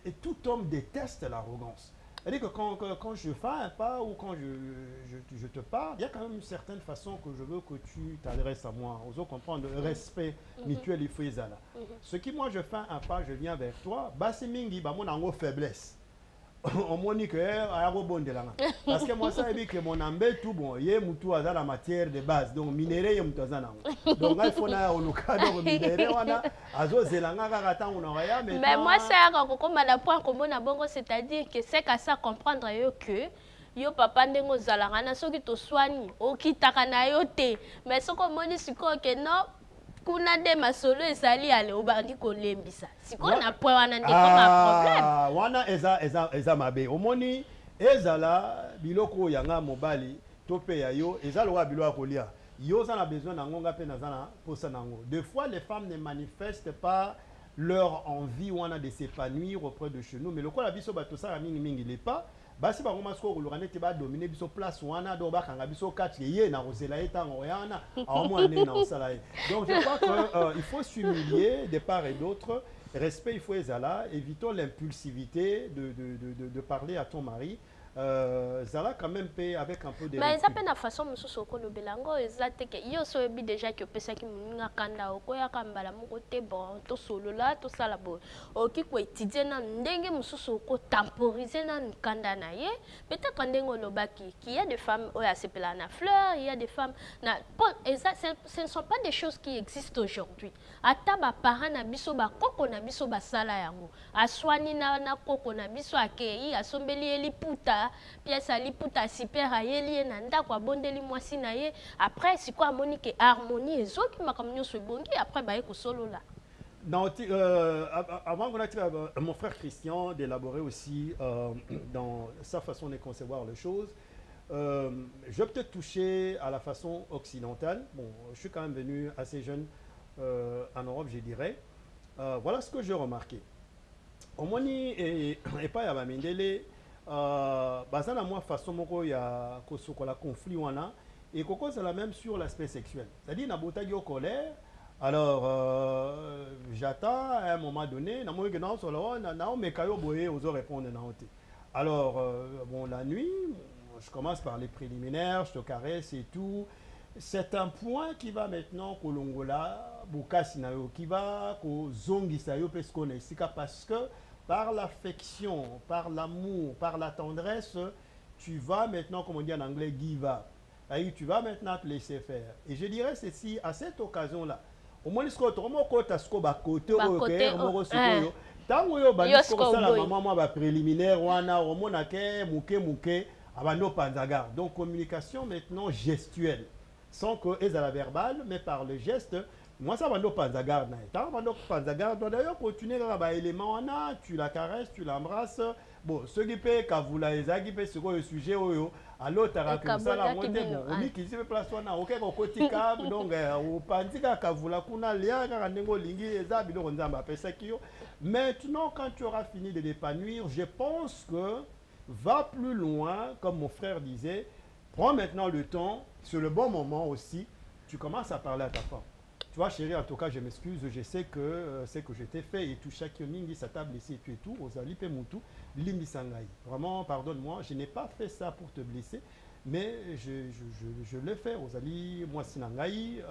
Et tout homme déteste l'arrogance. C'est-à-dire que quand je fais un pas ou quand je te parle, il y a quand même une certaine façon que je veux que tu t'adresses à moi. Vous comprendre le respect mutuel, il faut y aller. Ce qui, moi, je fais un pas, je viens vers toi, c'est mingi, mon faiblesse. On m'a dit que parce que moi ça dit que mon ambé tout bon yé mutu aza la matière de base donc minéré yé mutu aza nango donc il faut na oluka donc minéré wana azo zelanga kaka tango na ya mais moi ça quand comme na point comme na bongo c'est-à-dire que c'est qu'à ça comprendre yo que yo papa ndengo zalanga na soki to swani okitaka na yo te mais soko moni siko que non kuna de masolo ezali ale obandi kolembisa sikona po wana ndeko ma problème wana eza mabe omoni ezala biloko yanga mobali tope ya yo ezala wa biloko kolia yo za na besoin na ngonga pe na zana posa nango des fois les femmes ne manifestent pas leur envie wana de s'épanouir auprès de chez nous mais le quoi la biso bato ça mingi mingi il est pas basi ba ngoma sko kolorane te ba dominer biso place wana do ba kanga biso kati ye na rozela etango yana a moins né na osala. Donc je crois que il faut s'humilier de part et d'autre, respect il faut ezala, évitons l'impulsivité de parler à ton mari. Zala quand même paye avec un peu de mais ça peut na façon mususu ko lobelango ezate ke yo so bi déjà que pesa ki muninga kanda okoya kambala moko te bon to solo la to sala bo oki ko étudier na ndenge mususu ko temporiser na kanda na ye peut-être ndenge lobaki qu'il y a des femmes oya sepela na fleur, il y a des femmes na ce ne sont pas des choses qui existent aujourd'hui. Ata ba parents na biso ba koko na biso ba sala yango aswani na koko na biso akei asombeli eliputa pièce à liputa super ayeli na ndako abondeli mwasi na ye après c'est quoi monique harmonie ezoki makamnyo so bongi après ba ko solo là. Non, avant qu'on a mon frère Christian d'élaborer aussi dans sa façon de concevoir les choses, je vais peut-être toucher à la façon occidentale. Bon, je suis quand même venu assez jeune en Europe, je dirais. Voilà ce que j'ai remarqué. Au moins, et pas à Mindele, basana moi façon moko ya kosokola conflit wana et koko c'est la même sur l'aspect sexuel. C'est-à-dire na botagi au colère. Alors j'attends à un moment donné na moi que non solo na o mekayo boye ozo répondre na hote. Alors bon la nuit, je commence par les préliminaires, je te caresse et tout. C'est un point qui va maintenant kolongola bukasi na yo qui va ko zongisa yo parce que par l'affection, par l'amour, par la tendresse, tu vas maintenant, comme on dit en anglais, give up. Tu vas maintenant te laisser faire. Et je dirais ceci, à cette occasion-là, au moins, ce que tu as côté, tango yo bandi ko sala maman ba préliminaire wana omona ke muke abando panzaga. Donc communication maintenant gestuelle, sans que est à la verbale mais par le geste. Moi ça bando panzaga na ta bando panzaga d'ailleurs continuer ba élément wana tu la caresses, tu l'embrasses. Bon ce qui peut kavula ezaki pe ce que sujet oyo alors ta comme ça la monte bon on dit qu'il se place wana OK ko kotika donc au panzika kavula kuna lia ka ndengo lingi ezabi do nzamba pesa kio. Maintenant quand tu auras fini de l'épanouir, je pense que va plus loin comme mon frère disait, prends maintenant le temps, c'est le bon moment aussi, tu commences à parler à ta femme. Tu vois, chérie, en tout cas, je m'excuse, je sais que c'est que je t'ai fait et tout, chaque mingi, sa table ici et tout, Ozali Pemutu, Limbi Sangai. Vraiment, pardonne-moi, je n'ai pas fait ça pour te blesser, mais je l'ai fait, Ozali, moi, Sinangai,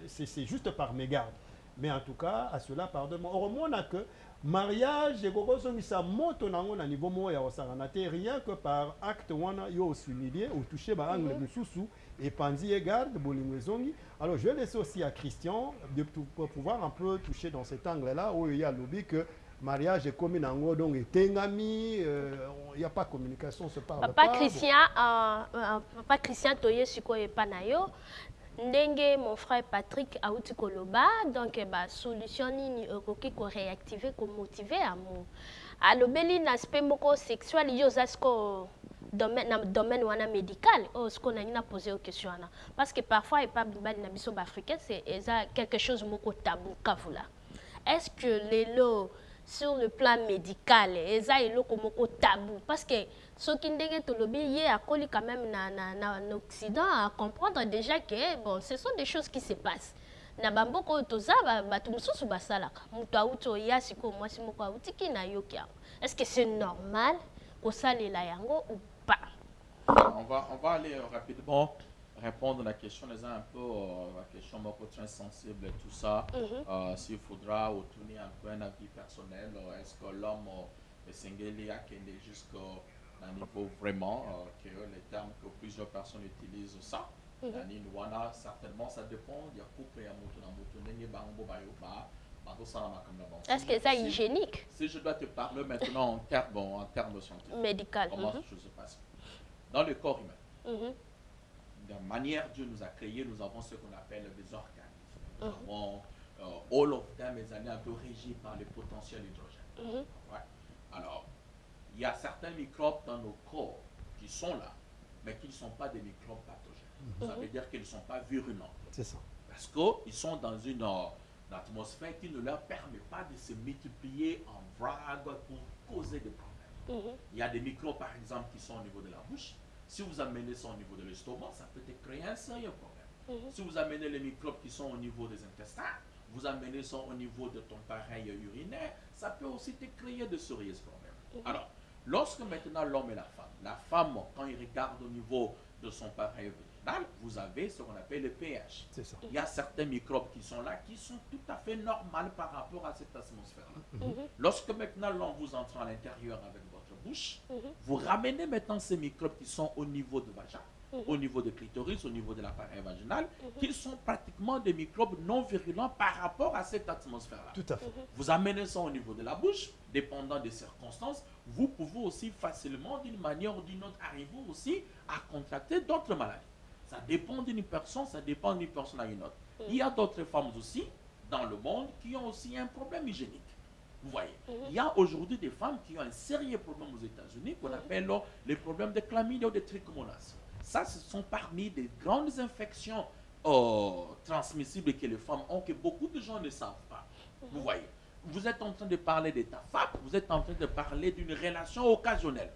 c'est juste par mégarde. Mais en tout cas, à cela, pardonne-moi. Heureusement, on a que mariage, et ça monte au niveau moyen, rien que par acte, on a eu humilié ou touché par angle de sous et Panzi et garde, Bolingwezongi. Alors, je laisse aussi à Christian pour pouvoir un peu toucher dans cet angle-là où il y a lobby que mariage est commun en gros, donc il n'y a pas de communication, on se parle Papa pas. Papa Christian, Toye Suko et Panayo. Ndenge mon frère Patrick auti koloba donc solution nini okoki ko réactiver ko motiver amour alobeli na aspect moko sexuel yo zasko domaine wana médical ce qu'on a na posé aux questions là parce que parfois et pas bali na biso africain c'est quelque chose moko tabou kavula. Est-ce que les lots sur le plan médical eza eloko moko tabou parce que ce qui ndenge tolobi ye akoli quand même en Occident à comprendre déjà que bon ce sont des choses qui se passent na bamboko toza bato mususu basalaka mutu auto ya siko mwasi moko autiki na yoki yango est-ce que c'est normal kosalela yango ou pas? On va aller rapidement répondre à la question, un peu la question très sensible et tout ça. S'il faudra obtenir un peu un avis personnel, est-ce que l'homme est singulier à jusqu'à un niveau vraiment que les termes que plusieurs personnes utilisent ça. Certainement, ça dépend. Il y a couple et est-ce que c'est hygiénique? Si je dois te parler maintenant en termes scientifiques, médical, comment ça se passe? Dans le corps humain, de la manière Dieu nous a créés, nous avons ce qu'on appelle des organes. Nous avons all of them est un peu régi par le potentiel hydrogène. Ouais. Alors, il y a certains microbes dans nos corps qui sont là, mais qui ne sont pas des microbes pathogènes. Ça veut dire qu'ils ne sont pas virulents. C'est ça. Parce qu'ils sont dans une atmosphère qui ne leur permet pas de se multiplier en vagues pour causer des problèmes. Il y a des microbes, par exemple, qui sont au niveau de la bouche. Si vous amenez ça au niveau de l'estomac, ça peut te créer un sérieux problème. Si vous amenez les microbes qui sont au niveau des intestins, vous amenez ça au niveau de ton appareil urinaire, ça peut aussi te créer de sérieux problèmes. Alors, lorsque maintenant l'homme et la femme, quand ils regardent au niveau de son appareil urinaire, vous avez ce qu'on appelle le pH. C'est ça. Il y a certains microbes qui sont là, qui sont tout à fait normaux par rapport à cette atmosphère-là. Lorsque maintenant l'homme vous entre à l'intérieur avec votre bouche, vous ramenez maintenant ces microbes qui sont au niveau de vagin, au niveau de clitoris, au niveau de l'appareil vaginal, qui sont pratiquement des microbes non virulents par rapport à cette atmosphère-là. Tout à fait. Vous amenez ça au niveau de la bouche, dépendant des circonstances, vous pouvez aussi facilement, d'une manière ou d'une autre, arriver aussi à contracter d'autres maladies. Ça dépend d'une personne, ça dépend d'une personne à une autre. Il y a d'autres femmes aussi, dans le monde, qui ont aussi un problème hygiénique. Vous voyez, il y a aujourd'hui des femmes qui ont un sérieux problème aux États-Unis qu'on appelle les problèmes de chlamydia ou de trichomonas. Ça, ce sont parmi des grandes infections transmissibles que les femmes ont, que beaucoup de gens ne savent pas. Vous voyez, vous êtes en train de parler de ta femme, vous êtes en train de parler d'une relation occasionnelle.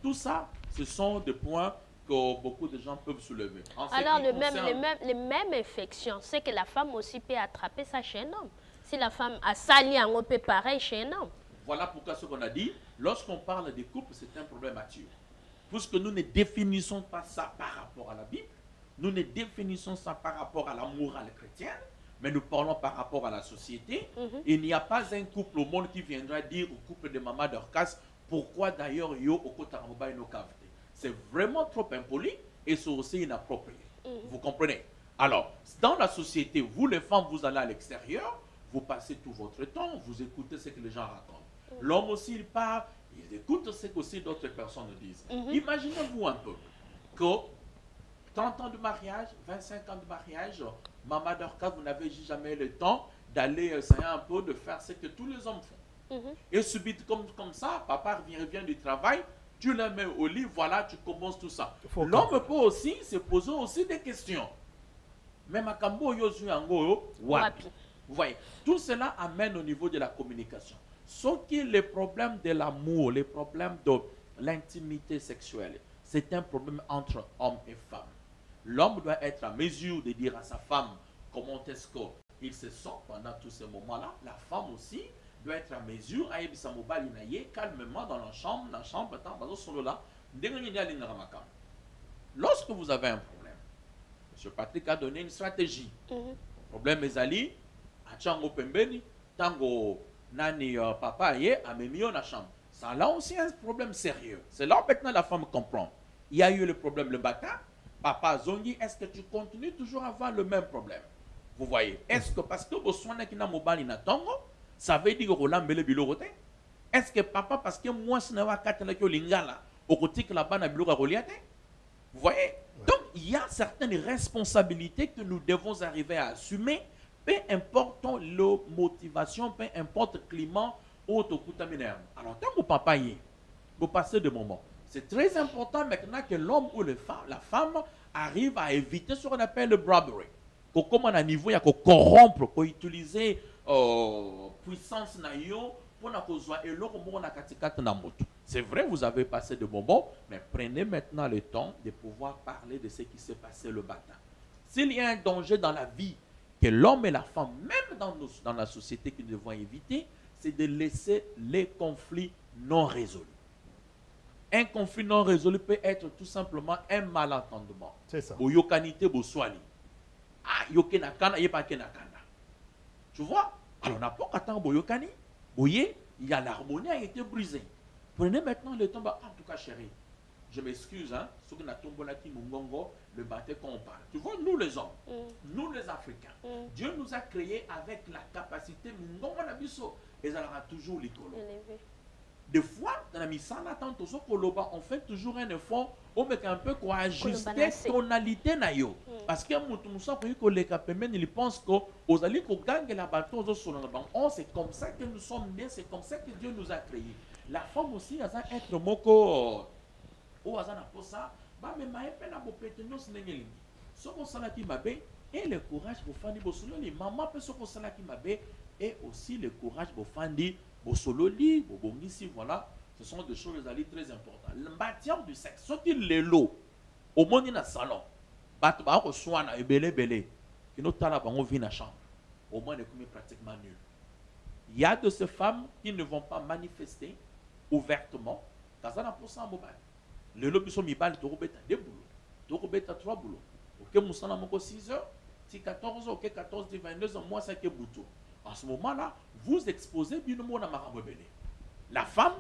Tout ça, ce sont des points que beaucoup de gens peuvent soulever. Alors, les mêmes infections, c'est que la femme aussi peut attraper ça chez un homme. Si la femme a sali, on peut pareil chez un homme. Voilà pourquoi ce qu'on a dit, lorsqu'on parle des couples, c'est un problème mature. Puisque nous ne définissons pas ça par rapport à la Bible, nous ne définissons ça par rapport à la morale chrétienne, mais nous parlons par rapport à la société. Il n'y a pas un couple au monde qui viendra dire au couple de Maman Dorcas, pourquoi d'ailleurs yo au Kotaramouba et nos cavités. C'est vraiment trop impoli et c'est aussi inapproprié. Vous comprenez? Alors, dans la société, vous les femmes, vous allez à l'extérieur, vous passez tout votre temps, vous écoutez ce que les gens racontent. L'homme aussi, il part, il écoute ce que aussi d'autres personnes disent. Imaginez-vous un peu que 30 ans de mariage, 25 ans de mariage, Maman Dorcas, vous n'avez jamais le temps d'aller essayer un peu de faire ce que tous les hommes font. Et subitement comme ça, papa revient du travail, tu la mets au lit, voilà, tu commences tout ça. L'homme peut aussi se poser aussi des questions. Mais Makambo Yosu Ango, wapi. Vous voyez, tout cela amène au niveau de la communication. Sauf que les problèmes de l'amour, les problèmes de l'intimité sexuelle, c'est un problème entre hommes et femmes. L'homme doit être à mesure de dire à sa femme comment est-ce qu'il se sent pendant tous ces moments-là. La femme aussi doit être à mesure à calmement dans la chambre, lorsque vous avez un problème, M. Patrick a donné une stratégie. Problème Ezali, Achango Pembeni, Tango Nani Papa a mis dans la chambre. Ça là aussi un problème sérieux. C'est là maintenant la femme comprend. Il y a eu le problème le matin. Papa Zongi, est-ce que tu continues toujours à avoir le même problème? Vous voyez, est-ce que parce que vous soignez qui n'a mobile na tango, ça veut dire que Roland Bele Bilogote? Est-ce que papa, parce que moi, je n'ai pas qu'à lingala, au côté que la banne a Biloga Roliate? Vous voyez? Donc, il y a certaines responsabilités que nous devons arriver à assumer, peu importe la motivation, peu importe le climat, ou au Koutaminer. Alors, tant que papa y est, vous passez de moments. C'est très important maintenant que l'homme ou la femme arrive à éviter ce qu'on appelle le bribery. Comme à un niveau, il y a qu'on corrompre, qu'on utilise puissance naïo C'est vrai, vous avez passé de moments, mais prenez maintenant le temps de pouvoir parler de ce qui s'est passé le matin. S'il y a un danger dans la vie que l'homme et la femme, même dans la société, que nous devons éviter, c'est de laisser les conflits non résolus. Un conflit non résolu peut être tout simplement un malentendement. C'est ça. Tu vois? Alors, n'a pas qu'attendre boyokani. Il y a l'harmonie a été brisée. Prenez maintenant le temps. En tout cas, chérie, je m'excuse, hein, sur la tombola qui mungongo, le bâté qu'on parle. Tu vois, nous les hommes, nous les Africains, Dieu nous a créés avec la capacité mungongo nabiso. Et ça aura toujours l'écolo. Des fois, dans la mission, on fait toujours un effort pour un peu quoi ajuster tonalité na yo. Parce que il pense que aux alliés qu'on gagne la bataille on c'est comme ça que nous sommes nés, c'est comme ça que Dieu nous a créés. La femme aussi a un être moko ou azana pour ça, bah mais ma épée beau péter nous s'nengeli. Ce qu'on s'en a qui m'a bé et le courage pour faire des solo les maman peut ce qu'on s'en a qui m'a bé et aussi le courage pour faire des Bosololi, Bobongisi, voilà, ce sont des choses très importantes. Le matière du sexe, ce qui est l'eau, au monde dans le salon, Batba reçoit un belé, qui nous t'a on vit dans la chambre, au moins est pratiquement nul. Il y a de ces femmes qui ne vont pas manifester ouvertement, quand ça n'a pas ça en mobile. Le lobby sont mis balle, tu rebêtes à 2 boulots, tu rebêtes à 3 boulots. Ok, moussana moko 6 heures, si 14 heures, ok, 14, 22 heures, moi, ça qui est bouton. En ce moment-là, vous exposez bien le monde à Marabébélé. La femme,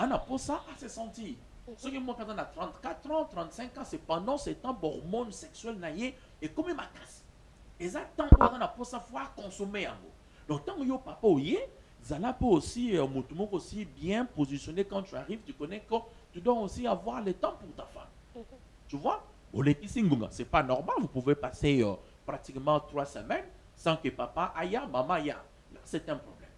elle n'a pas ça à se sentir. Ceux qui ont 34 ans, 35 ans, c'est pendant ce temps hormones sexuelles naïe et comme ma casse. Et ça, tant qu'on n'a pas ça, il faut consommer en gros. Donc, tant que vous papa ouye, Zala peut aussi, aussi bien positionné quand tu arrives, tu connais que tu dois aussi avoir le temps pour ta femme. Tu vois? C'est pas normal, vous pouvez passer pratiquement 3 semaines sans que papa aille, maman aille. Là, c'est un problème.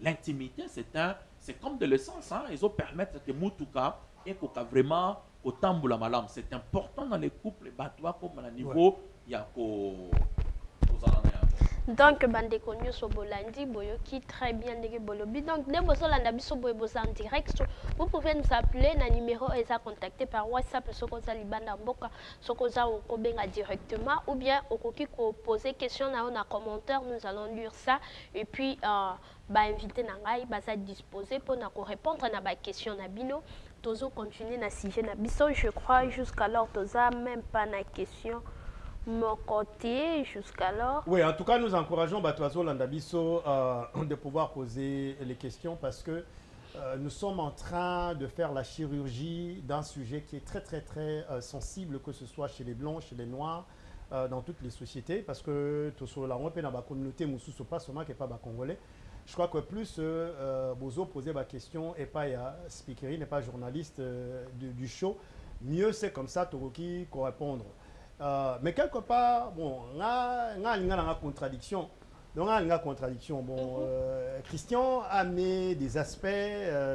L'intimité, c'est comme de l'essence. Hein? Ils ont permettre que Moutouka et qu'on vraiment au tamboula malam. C'est important dans les couples, battois comme à niveau, il y a donc bande connu so bolandi boyoki très bien ndenge bolobi donc ne bozolanda biso boye boza en direct vous pouvez nous appeler na numéro et ça contacter par WhatsApp sokoza libanda mboka sokoza okobenga directement ou bien okoki ko poser question na on a commentaire nous allons lire ça et puis ba invité na ngai baza disposer pour na ko répondre na ba question na bino tozo continuer na sujet na biso je crois jusqu'alors toza même pas na question mon côté jusqu'alors. Oui, en tout cas, nous encourageons Batoazo Landabiso de pouvoir poser les questions parce que nous sommes en train de faire la chirurgie d'un sujet qui est très sensible, que ce soit chez les Blancs, chez les Noirs, dans toutes les sociétés, parce que tout la communauté Moussou pas seulement qui n'est pas congolais. Je crois que plus Bozo posait ma question et pas speaker, n'est pas journaliste du show, mieux c'est comme ça Toroki qu'on répondre. Mais quelque part, bon, il y a une contradiction. Donc, il y a une contradiction. Bon, Christian a amené des aspects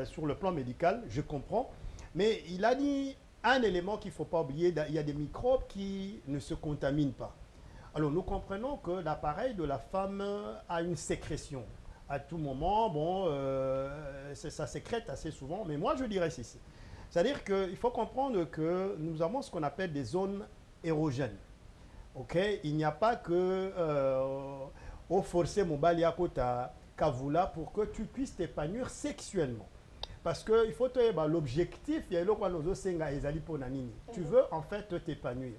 sur le plan médical, je comprends. Mais il a dit un élément qu'il ne faut pas oublier, il y a des microbes qui ne se contaminent pas. Alors, nous comprenons que l'appareil de la femme a une sécrétion. À tout moment, bon, ça sécrète assez souvent. Mais moi, je dirais ceci. C'est-à-dire qu'il faut comprendre que nous avons ce qu'on appelle des zones érogène. Ok, il n'y a pas que au forcer mon baliakota kavula pour que tu puisses t'épanouir sexuellement. Parce que il faut te l'objectif, il y a tu veux en fait t'épanouir.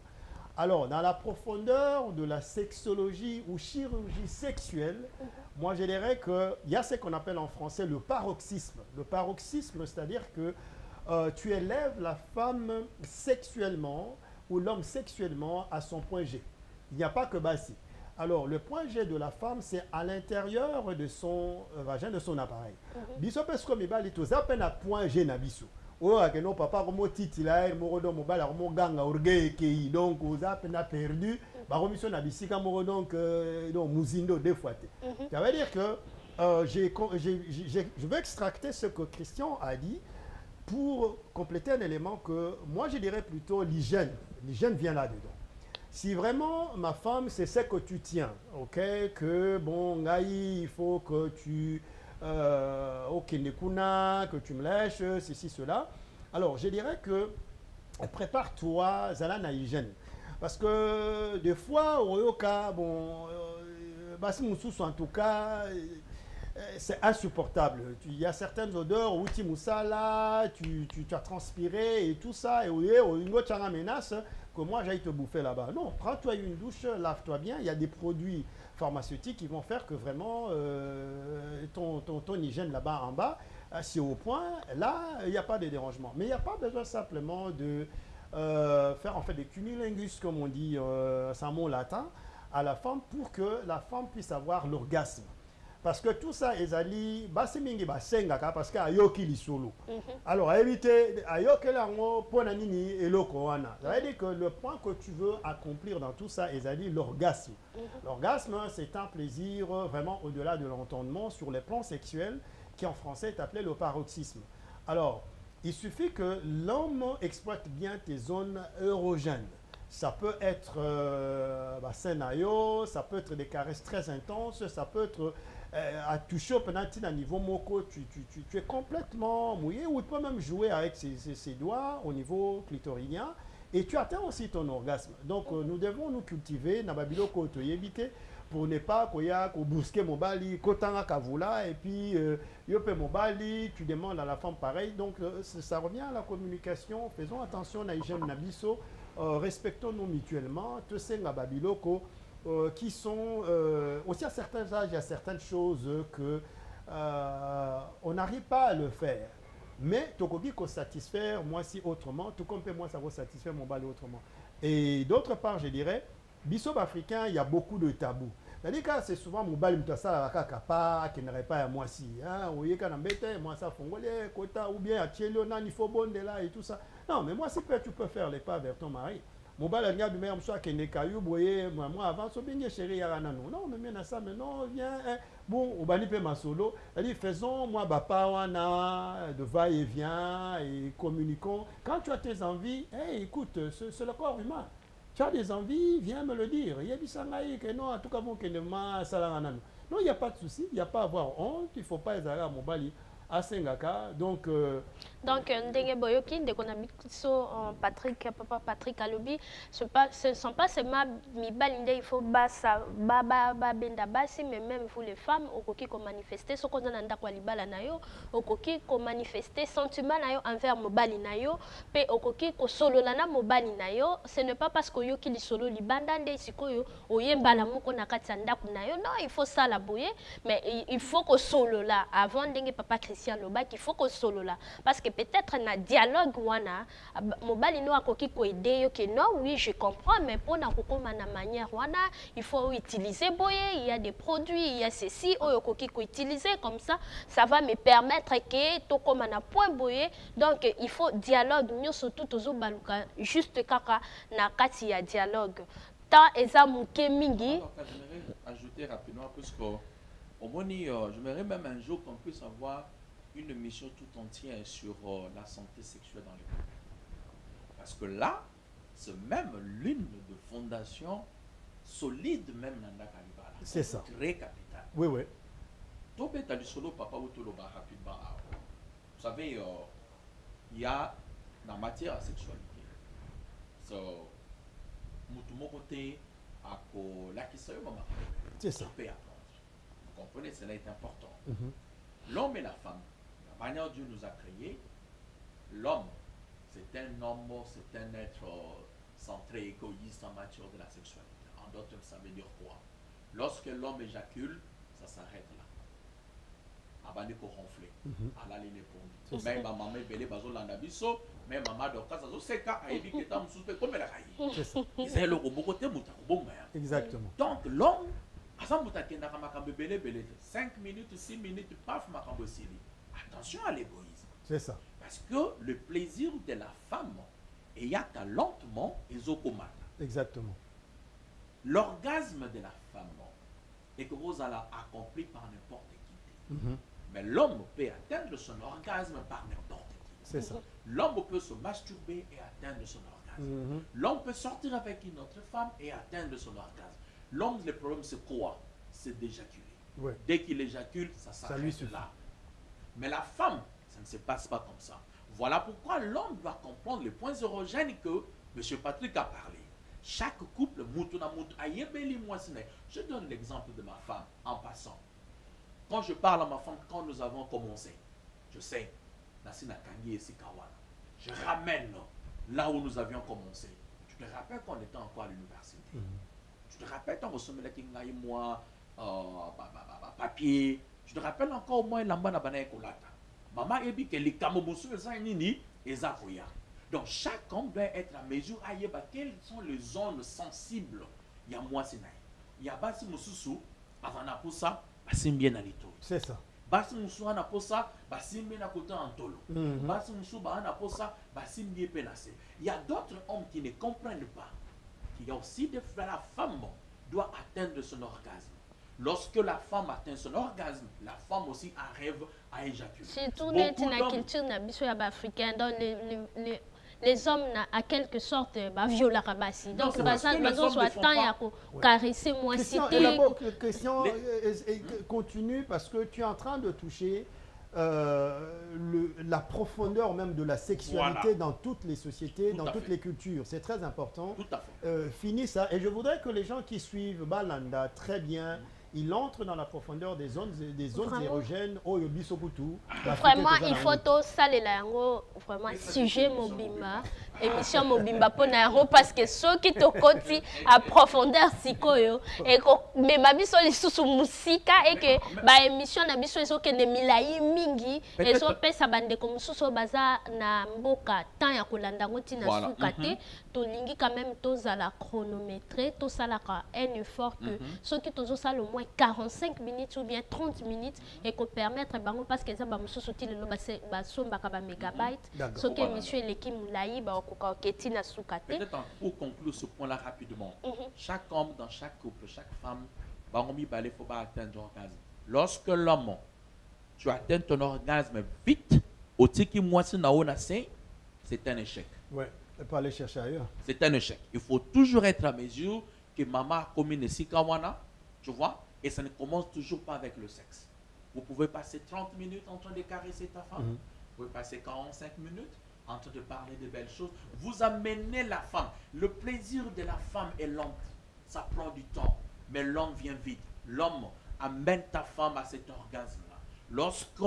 Alors, dans la profondeur de la sexologie ou chirurgie sexuelle, moi je dirais qu'il y a ce qu'on appelle en français le paroxysme. Le paroxysme, c'est-à-dire que tu élèves la femme sexuellement ou l'homme sexuellement à son point G. Il n'y a pas que Bassi. Alors, le point G de la femme, c'est à l'intérieur de son vagin, de son appareil. Biso parce que mes balles, ils à peine à point G na biso. Oh, que non, papa, comme titi là, morodo mobile, comme ganga, orgueil, qui donc, vous avez peine perdu. Bah, mission na bisi, comme donc, mouzindo, deux fois. Ça veut dire que je veux extracter ce que Christian a dit pour compléter un élément que moi je dirais plutôt l'hygiène. L'hygiène vient là-dedans. Si vraiment ma femme c'est ce que tu tiens, ok, que bon, il faut que tu au Kendekuna, que tu me lèches, ceci, cela. Alors, je dirais que prépare-toi, Zalana hygiène. Parce que des fois, au cas, bon, en tout cas, c'est insupportable. Il y a certaines odeurs où tu as transpiré et tout ça, et une autre menace que moi j'aille te bouffer là-bas. Non, prends-toi une douche, lave-toi bien. Il y a des produits pharmaceutiques qui vont faire que vraiment ton hygiène là-bas en bas, c'est au point. Là, il n'y a pas de dérangement. Mais il n'y a pas besoin simplement de faire en fait des cunilingus, comme on dit, c'est un mot latin, à la femme pour que la femme puisse avoir l'orgasme. Parce que tout ça, Ezali, c'est mingi senga parce que ayoki li solo. Alors, à éviter, ayoki lango ponanini et lokoana. Ça veut dire que le point que tu veux accomplir dans tout ça, Ezali, l'orgasme. L'orgasme, c'est un plaisir vraiment au-delà de l'entendement sur les plans sexuels qui en français est appelé le paroxysme. Alors, il suffit que l'homme exploite bien tes zones érogènes. Ça peut être Senayo, ça peut être des caresses très intenses, ça peut être à toucher au penalty à niveau moko, tu es complètement mouillé, ou tu peux même jouer avec ses doigts au niveau clitoridien et tu atteins aussi ton orgasme. Donc nous devons nous cultiver, Nababilo Koto Yebite, pour ne pas qu'on bousque mon bali, kotanga kavula, et puis yope mon bali, tu demandes à la femme pareil. Donc ça revient à la communication, faisons attention à l'hygiène nabiso. Respectons-nous mutuellement, tous ces Babiloko qui sont aussi à certains âges, il y a certaines choses que on n'arrive pas à le faire. Mais Tokogi qu'on satisfaire moi si autrement, tout comme moi ça va satisfaire mon bal autrement. Et d'autre part, je dirais, Bissop africain, il y a beaucoup de tabous. C'est-à-dire que c'est souvent mon bal ça qui n'aurait pas à moi si. Vous voyez quand moi ça fongolais, quota ou bien à Tchelio, il faut bonde là et tout ça. Non, mais moi si tu peux faire les pas vers ton mari. Mon bal a du même soit qui n'est caillou, moi avant, so bien chéri yaranano. Non, mais maintenant ça, mais non, viens, bon, au bani pe ma solo. C'est-à-dire faisons moi papa wana de va-et-vient et communiquons. Quand tu as tes envies, hey, écoute, c'est le corps humain. Tu as des envies, viens me le dire. Il y a des sangaï que non, en tout cas, bon, que ne m'a salanano. Non, il n'y a pas de souci, il n'y a pas à avoir honte, il ne faut pas être à mon bali. À Sengaka, donc ndenge boyoki de konabiso papa Patrick Alobi ce ne sont pas seulement mibalinde il faut basa baba benda basi mais même vous les femmes okoki ko manifester ce qu'on a ndako libala nayo okoki ko manifester sentiment nayo envers mobali nayo pe okoki ko solola na mobali nayo ce n'est pas parce que yoki li solo libanda nde sikoyo oyembala moko na kati ndako nayo non il faut ça la boye mais il faut ko solola avant ndenge papa Loba qu'il faut qu'on solo là parce que peut-être un dialogue wana mobali no akoki ko aider yo que non oui je comprends mais pour na kokoma na manière wana il faut utiliser boye il y a des produits il y a ceci oyo koki ko utiliser comme ça va me permettre que to koma na point boye donc il faut dialogue nyo surtout tozo baluka juste kaka na kati ya dialogue tant eza muke mingi. J'aimerais ajouter rapidement parce que au moni j'aimerais même un jour qu'on puisse avoir une mission tout entière sur la santé sexuelle dans les couples. Parce que là, c'est même l'une de fondations solides même dans la Kalibala. C'est ça. Très capitale. Oui, oui. Tobé t'as du solo papa ou toloba rapidement. Vous savez, il y a dans matière à sexualité. So, mutumo côté à la question maman. C'est ça. Vous comprenez, cela est important. L'homme et la femme, la manière dont Dieu nous a créés, l'homme, c'est un homme, c'est un être centré, égoïste en matière de la sexualité. En d'autres termes, ça veut dire quoi? Lorsque l'homme éjacule, ça s'arrête là. Abandé pour ronfler. À la ligne pour même maman belé bazo landabiso, même maman de casa zo seka a évi que tam soupe comme la caille. C'est ça. C'est le robot côté muta bonga. Exactement. Donc l'homme 5 minutes, 6 minutes, paf, attention à l'égoïsme. C'est ça. Parce que le plaisir de la femme, il y a lentement et zokomata. Exactement. L'orgasme de la femme est que vous allez accompli par n'importe qui. Mais l'homme peut atteindre son orgasme par n'importe qui. C'est ça. L'homme peut se masturber et atteindre son orgasme. L'homme peut sortir avec une autre femme et atteindre son orgasme. L'homme, le problème, c'est quoi? C'est d'éjaculer. Ouais. Dès qu'il éjacule, ça s'arrête là. Mais la femme, ça ne se passe pas comme ça. Voilà pourquoi l'homme doit comprendre les points érogènes que M. Patrick a parlé. Chaque couple, je donne l'exemple de ma femme en passant. Quand je parle à ma femme, quand nous avons commencé, je sais, je ramène là où nous avions commencé. Tu te rappelles qu'on était encore à l'université. Tu te rappelles quand on se met moi papier. Tu te rappelles encore au moins l'amba na bana ekolata. Maman ebi que les kamobosu nini ezakoya. Donc chaque homme doit être à mesure à yeba quelles sont les zones sensibles. Il y a moi c'est il y a basi mususu avana pour ça basi bien na lito. C'est ça. Basi mususu ana pour ça basi bien na côté antolo. Basi mususu ba ana pour ça basi bien penasé. Il y a d'autres hommes qui ne comprennent pas qu'il y a aussi des fois la femme doit atteindre son orgasme. Lorsque la femme atteint son orgasme, la femme aussi arrive à éjaculer. Surtout dans la culture africaine, dans les hommes à quelque sorte violent la rabassi. Donc, ils soit temps à caresser moi cité. La question continue parce que tu es en train de toucher la profondeur même de la sexualité dans toutes les sociétés, dans toutes les cultures. C'est très important. Tout à fait. Finis ça. Et je voudrais que les gens qui suivent Balanda très bien, il entre dans la profondeur des zones érogènes au Yobisokutu. Vraiment, il faut tout ça, les langues, vraiment, sujet Mobimba, émission Mobimba pour Nairo, parce que ceux qui te côté à profondeur, c'est quoi, et que, mais ma biso les sous musique, et que, bah, émission na biso, ils ont que des milaï mingi, et so pe sa bande comme sous baza na mboka, tant ya kolanda ngoti na soukate, to lingi quand même, tous à la chronométrer, tout ça là, un effort que, ceux qui tous ça le moins 45 minutes ou bien 30 minutes et qu'on permettre parce que ça va me soutenir le mégabyte ce que monsieur l'équipe moulaï peut-être pour conclure ce point là rapidement. Chaque homme dans chaque couple, chaque femme il faut pas atteindre l'orgasme. Lorsque l'homme tu atteins ton orgasme vite au tiki moisi na c'est un échec. Ouais, il faut aller chercher ailleurs. C'est un échec. Il faut toujours être à mesure que maman a commis une sikawana, tu vois. Et ça ne commence toujours pas avec le sexe. Vous pouvez passer 30 minutes en train de caresser ta femme. Vous pouvez passer 45 minutes en train de parler de belles choses. Vous amenez la femme. Le plaisir de la femme est lent. Ça prend du temps. Mais l'homme vient vite. L'homme amène ta femme à cet orgasme-là. Lorsque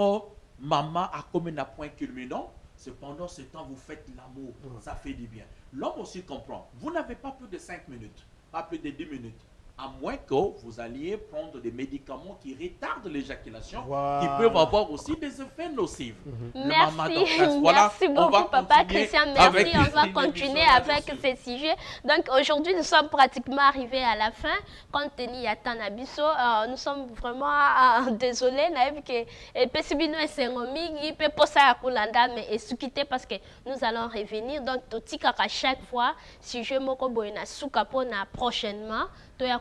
maman a commis un point culminant, c'est pendant ce temps vous faites l'amour. Ça fait du bien. L'homme aussi comprend. Vous n'avez pas plus de 5 minutes. Pas plus de 10 minutes. À moins que vous alliez prendre des médicaments qui retardent l'éjaculation, qui peuvent avoir aussi des effets nocifs. Merci beaucoup, papa Christian. Merci. On va continuer avec ce sujet. Donc aujourd'hui, nous sommes pratiquement arrivés à la fin. Compte tenu à Tanabiso, nous sommes vraiment désolés. Parce que nous allons revenir. Donc, à chaque fois, si je me prochainement,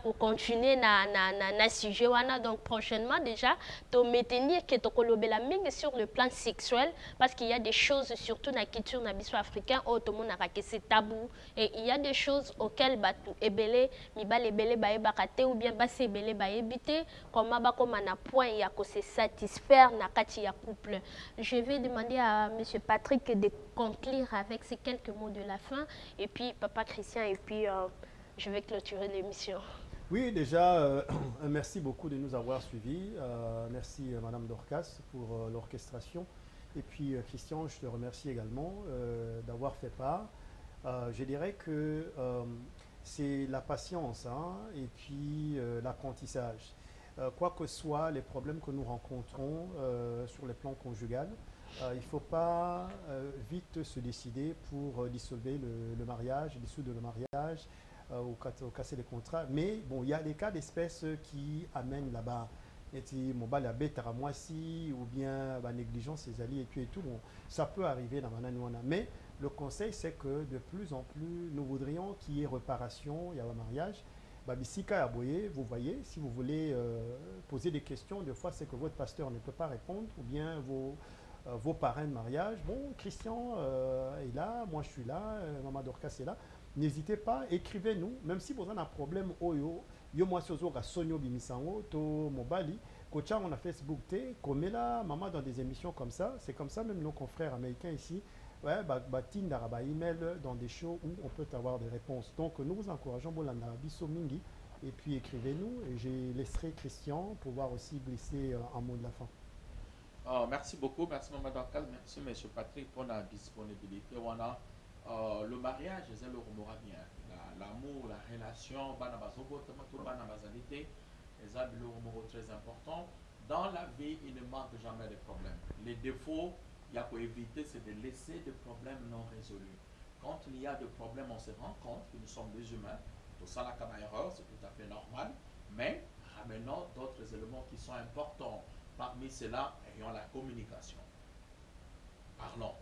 pour continuer na sujet wana. Donc prochainement déjà to maintenir que to kolobela mingi sur le plan sexuel parce qu'il y a des choses surtout na culture na biso africain au to mona que c'est tabou et il y a des choses auxquelles batu ebele mibale ebele ba bakate ou bien basi ebele ba ebité comment ba comme na point ya ko se satisfaire na kati ya couple. Je vais demander à monsieur Patrick de conclure avec ces quelques mots de la fin et puis papa Christian et puis je vais clôturer l'émission. Oui, déjà, merci beaucoup de nous avoir suivis. Merci Madame Dorcas pour l'orchestration. Et puis Christian, je te remercie également d'avoir fait part. Je dirais que c'est la patience et puis l'apprentissage. Quoi que soient les problèmes que nous rencontrons sur le plan conjugal, il ne faut pas vite se décider pour dissoudre le mariage, dissoudre le mariage, ou casser les contrats. Mais bon, il y a des cas d'espèces qui amènent là-bas. Ou bien négligence ses alliés et tout. Bon, ça peut arriver dans Mananouana. Mais le conseil, c'est que de plus en plus, nous voudrions qu'il y ait réparation, il y a un mariage. Vous voyez, si vous voulez poser des questions, des fois c'est que votre pasteur ne peut pas répondre, ou bien vos parrains de mariage. Bon, Christian est là, moi je suis là, Maman Dorcas est là. N'hésitez pas, écrivez-nous, même si vous avez un problème, yo moi sozo ga sonyo bimisango to mobali, Kocha, on a Facebook, comme là, maman dans des émissions comme ça, c'est comme ça, même nos confrères américains ici, ouais, email dans des shows où on peut avoir des réponses. Donc, nous vous encourageons, Bisso Mingi, et puis écrivez-nous, et je laisserai Christian pouvoir aussi glisser un mot de la fin. Oh, merci beaucoup, merci Maman Dankal, merci M. Patrick pour la disponibilité. On a le mariage, c'est le remora bien. L'amour, la relation, c'est très important. Dans la vie, il ne manque jamais de problèmes. Les défauts, il y a pour éviter, c'est de laisser des problèmes non résolus. Quand il y a des problèmes, on se rend compte que nous sommes des humains. Tout ça, la erreur, c'est tout à fait normal. Mais ramenons d'autres éléments qui sont importants. Parmi ceux-là, ayons la communication. Parlons.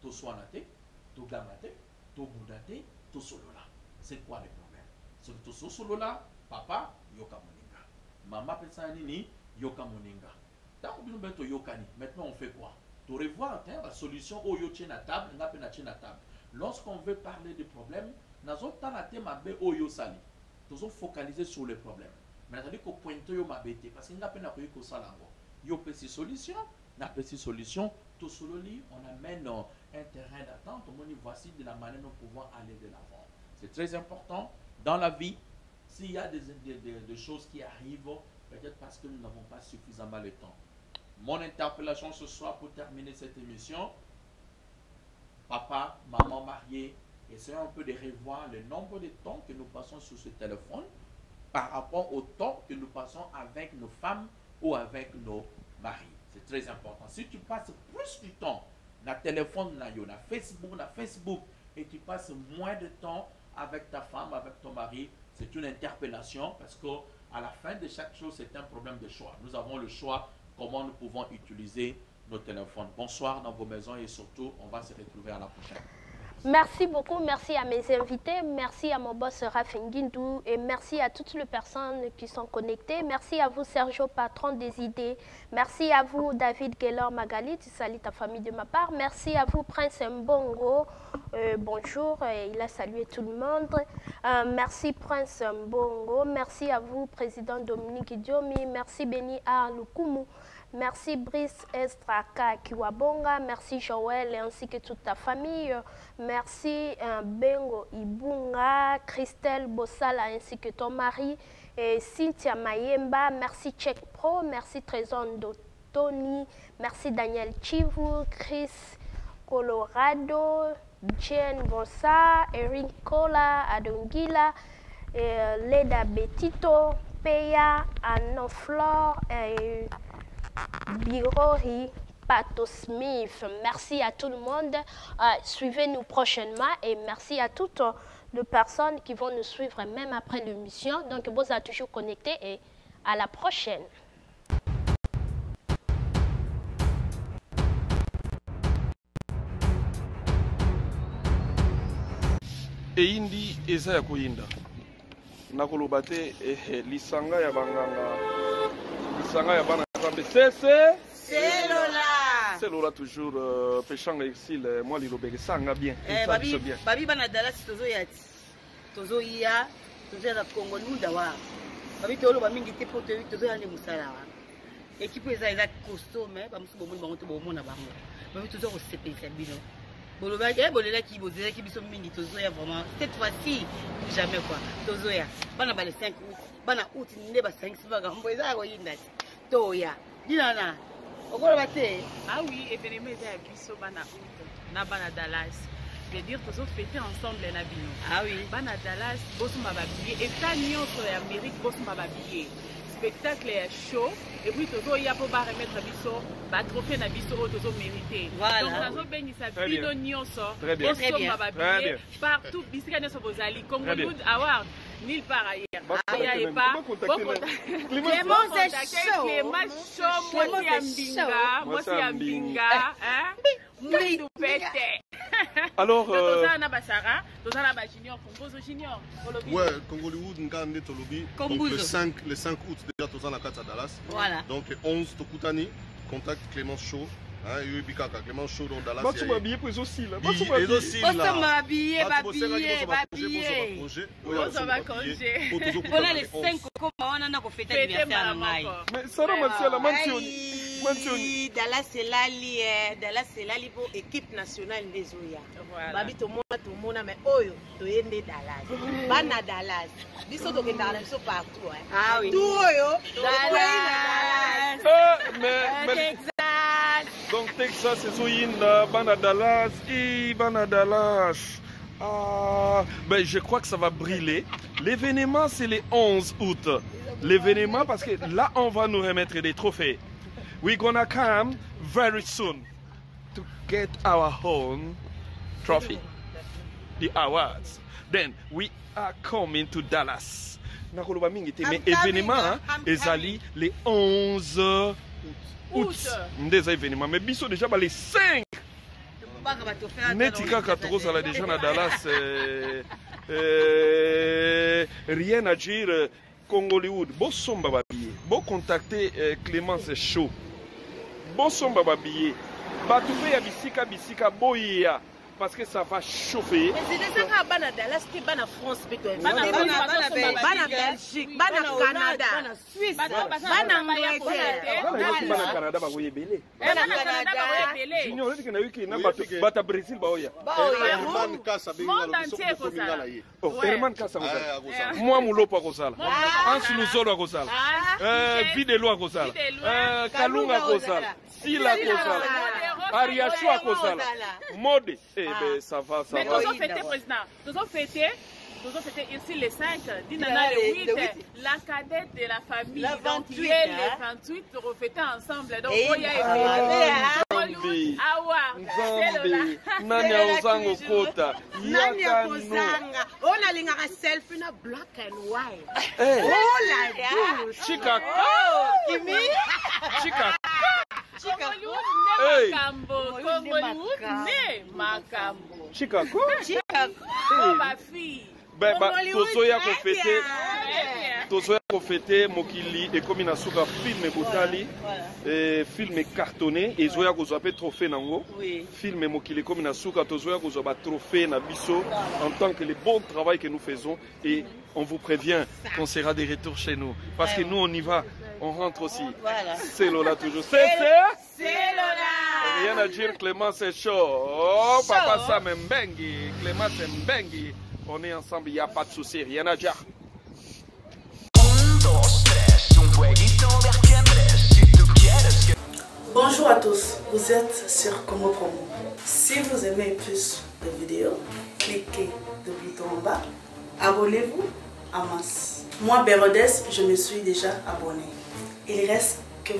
Tout soinaté, tout gamaté, tout boudaté, tout solola. C'est quoi les problèmes? C'est que tout solola, papa, yoka moninga. Maman petsanini, yoka moninga. Maintenant, on fait quoi? Tu revois la solution au yo tient à table, n'a pas na table. Lorsqu'on veut parler des problèmes, nous avons sali. Nous avons focalisé sur les problèmes. Mais nous avons pointé yo mabete parce qu'il n'a pas na ko salango. Yo petit solution, na petite solution, tout sur le lit, on amène un terrain d'attente. On dit voici de la manière dont nous pouvons aller de l'avant. C'est très important dans la vie. S'il y a des choses qui arrivent, peut-être parce que nous n'avons pas suffisamment le temps. Mon interpellation ce soir pour terminer cette émission, papa, maman mariés, essayons un peu de revoir le nombre de temps que nous passons sur ce téléphone par rapport au temps que nous passons avec nos femmes ou avec nos maris. C'est très important. Si tu passes plus du temps dans le téléphone, dans Facebook, et tu passes moins de temps avec ta femme, avec ton mari, c'est une interpellation parce qu'à la fin de chaque chose, c'est un problème de choix. Nous avons le choix comment nous pouvons utiliser nos téléphones. Bonsoir dans vos maisons et surtout, on va se retrouver à la prochaine. Merci beaucoup, merci à mes invités, merci à mon boss Rafinguindou et merci à toutes les personnes qui sont connectées. Merci à vous Sergio, patron des idées. Merci à vous David Gaylor Magali, tu salues ta famille de ma part. Merci à vous Prince Mbongo, bonjour, il a salué tout le monde. Merci Prince Mbongo, merci à vous Président Dominique Idiomi, merci Beni Arlukumu. Merci Brice Estraka Kiwabonga, merci Joël ainsi que toute ta famille. Merci Bengo Ibunga, Christelle Bossala ainsi que ton mari. Et Cynthia Mayemba, merci Check Pro, merci Trezondo Tony, merci Daniel Chivu, Chris Colorado, Jen Bonsa, Erin Kola, Adongila, Leda Betito, Peya, Anoflore et Birori Pato Smith. Merci à tout le monde. Suivez-nous prochainement et merci à toutes les personnes qui vont nous suivre même après l'émission. Donc, vous êtes toujours connectés et à la prochaine. Eindi eza ya koyinda nakoloba te lisanga ya banganga lisanga ya bana kambe sese selola toujours pechanga exil moi lilobeke sanga bien babi bana Dallas tozoya tozoya Congo lunda wa babi toloba mingi te po tozoya ne musala wa équipe eza costaud mais ba musu bomoni bango to bomona bango babi tozo ko sepesa bino boloba bolela ki bozela ki biso mingi tozoya vraiment cette fois-ci jamais quoi tozoya bana ba le 5 août bana août ne ba 5 siba gambo eza ko yinda toya dinana okoloba te ah oui événement eza biso bana août na bana Dallas je veux dire tous fêter ensemble na bino ah oui bana Dallas bosuma ba billet état nyonso ya Amérique bosuma ba billet spectacle est chaud et puis toujours il y a pour remettre biso ba trophée na biso toujours mérité donc nazo benisa bino nyonso bosoma ba billet partout bisika nyonso bozali Congo Good Award nulle part ailleurs ailleurs et pas Clément c'est chaud moi c'est Ambinga hein Mouidou Pete alors ouais Congo Hollywood ngande tolobi donc le 5 août déjà tous en la carte à Dallas voilà donc le 11 Tokutani contact Clément Show Hein, il y a eu Bikaka, Clément Chaud dans Dallas. Tu m'as habillé pour les aussi là. On m'habiller. On va congé. On a les 5 cocos, on a fait anniversaire. Mais ça va, Martial, Mantioni. Dallas c'est l'ali pour équipe nationale des Oya. Babi tout le monde mais oyo to yende Dallas. Bana Dallas. Biso to kenda na biso partout. Ah oui. Tout oyo. Dallas. Mais donc Texas c'est Zoyinda, Bana Dallas, Bana Dallas. Ah, ben je crois que ça va brûler. L'événement c'est le 11 août. L'événement parce que là on va nous remettre des trophées. We're gonna come very soon to get our own trophy, the awards. Then we are coming to Dallas. Nakoloba mingi te mais événement ezali le 11 août. Des événements mais biso déjà les 5. Netika Katrosa là déjà na Dallas. Rien à dire. Congolais, bon somba babillet, bon contacter Clémence Chaud, bon somba babillet, batouvé ya bisika boya parce que ça va chauffer. Mais c'est déjà qu'à Bana Dallas, qui Bana France, Bana Belgique, Bana Canada, Bana Suisse, Bana Angleterre, Bana Canada ba voye belé. Bana Canada ba belé. Junior dit que na wiki na bata Brésil ba oya. Herman Kassa benga oh Herman Kassa kozala. Moi mulopa kozala. Ansu Luzolo kozala. Videlo kozala. Kalunga kozala. Sila kozala. Ariachua kozala. Mode. Eh ben ça va. Mais nous avons fêté, président. Nous avons fêté ici les 5, Dinana le 8, la cadette de la famille. Le 28, les 28, nous fêter ensemble. Donc, Oya et Hollywood, Awa, Nzambi, Nanya Ozango Kota, Nanya Ozanga. On a les selfie na black and white. Oh la douche. Chica. Kimi. Chica. Congolais, né Makambo. Chicago. Oh ma fille. Tozoya kofete mokili ekomi na suka film botali film cartonné et zoya kozwa pe trophée nango film mokili ekomi na suka tozoya kozwa ba trophée na biso en tant que le bon travail que nous faisons et on vous prévient qu'on sera de retour chez nous parce que nous on y va, on rentre aussi. C'est Lola toujours. C'est Lola. Rien à dire, Clément c'est chaud. Oh papa Sam Mbengi, Clément Mbengi. On est ensemble, il n'y a pas de souci, rien à dire. Bonjour à tous, vous êtes sur Congo Promo. Si vous aimez plus de vidéos, cliquez le bouton en bas, abonnez-vous en masse. Moi, Bérodès, je me suis déjà abonné. Il reste que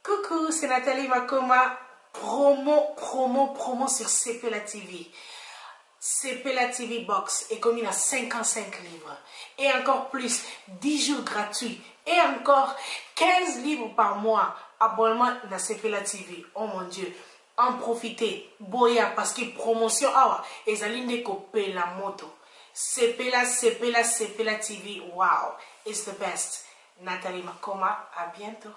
Coucou, c'est Nathalie Makoma, promo sur CPLA TV. CPLA TV Box est commis à 55 livres. Et encore plus, 10 jours gratuits. Et encore 15 livres par mois. Abonnement dans CPLA TV. Oh mon Dieu. En profitez. Boya parce que promotion awa. Et zaline kopé la moto. CPLA TV. Wow. It's the best. Nathalie Makoma. À bientôt.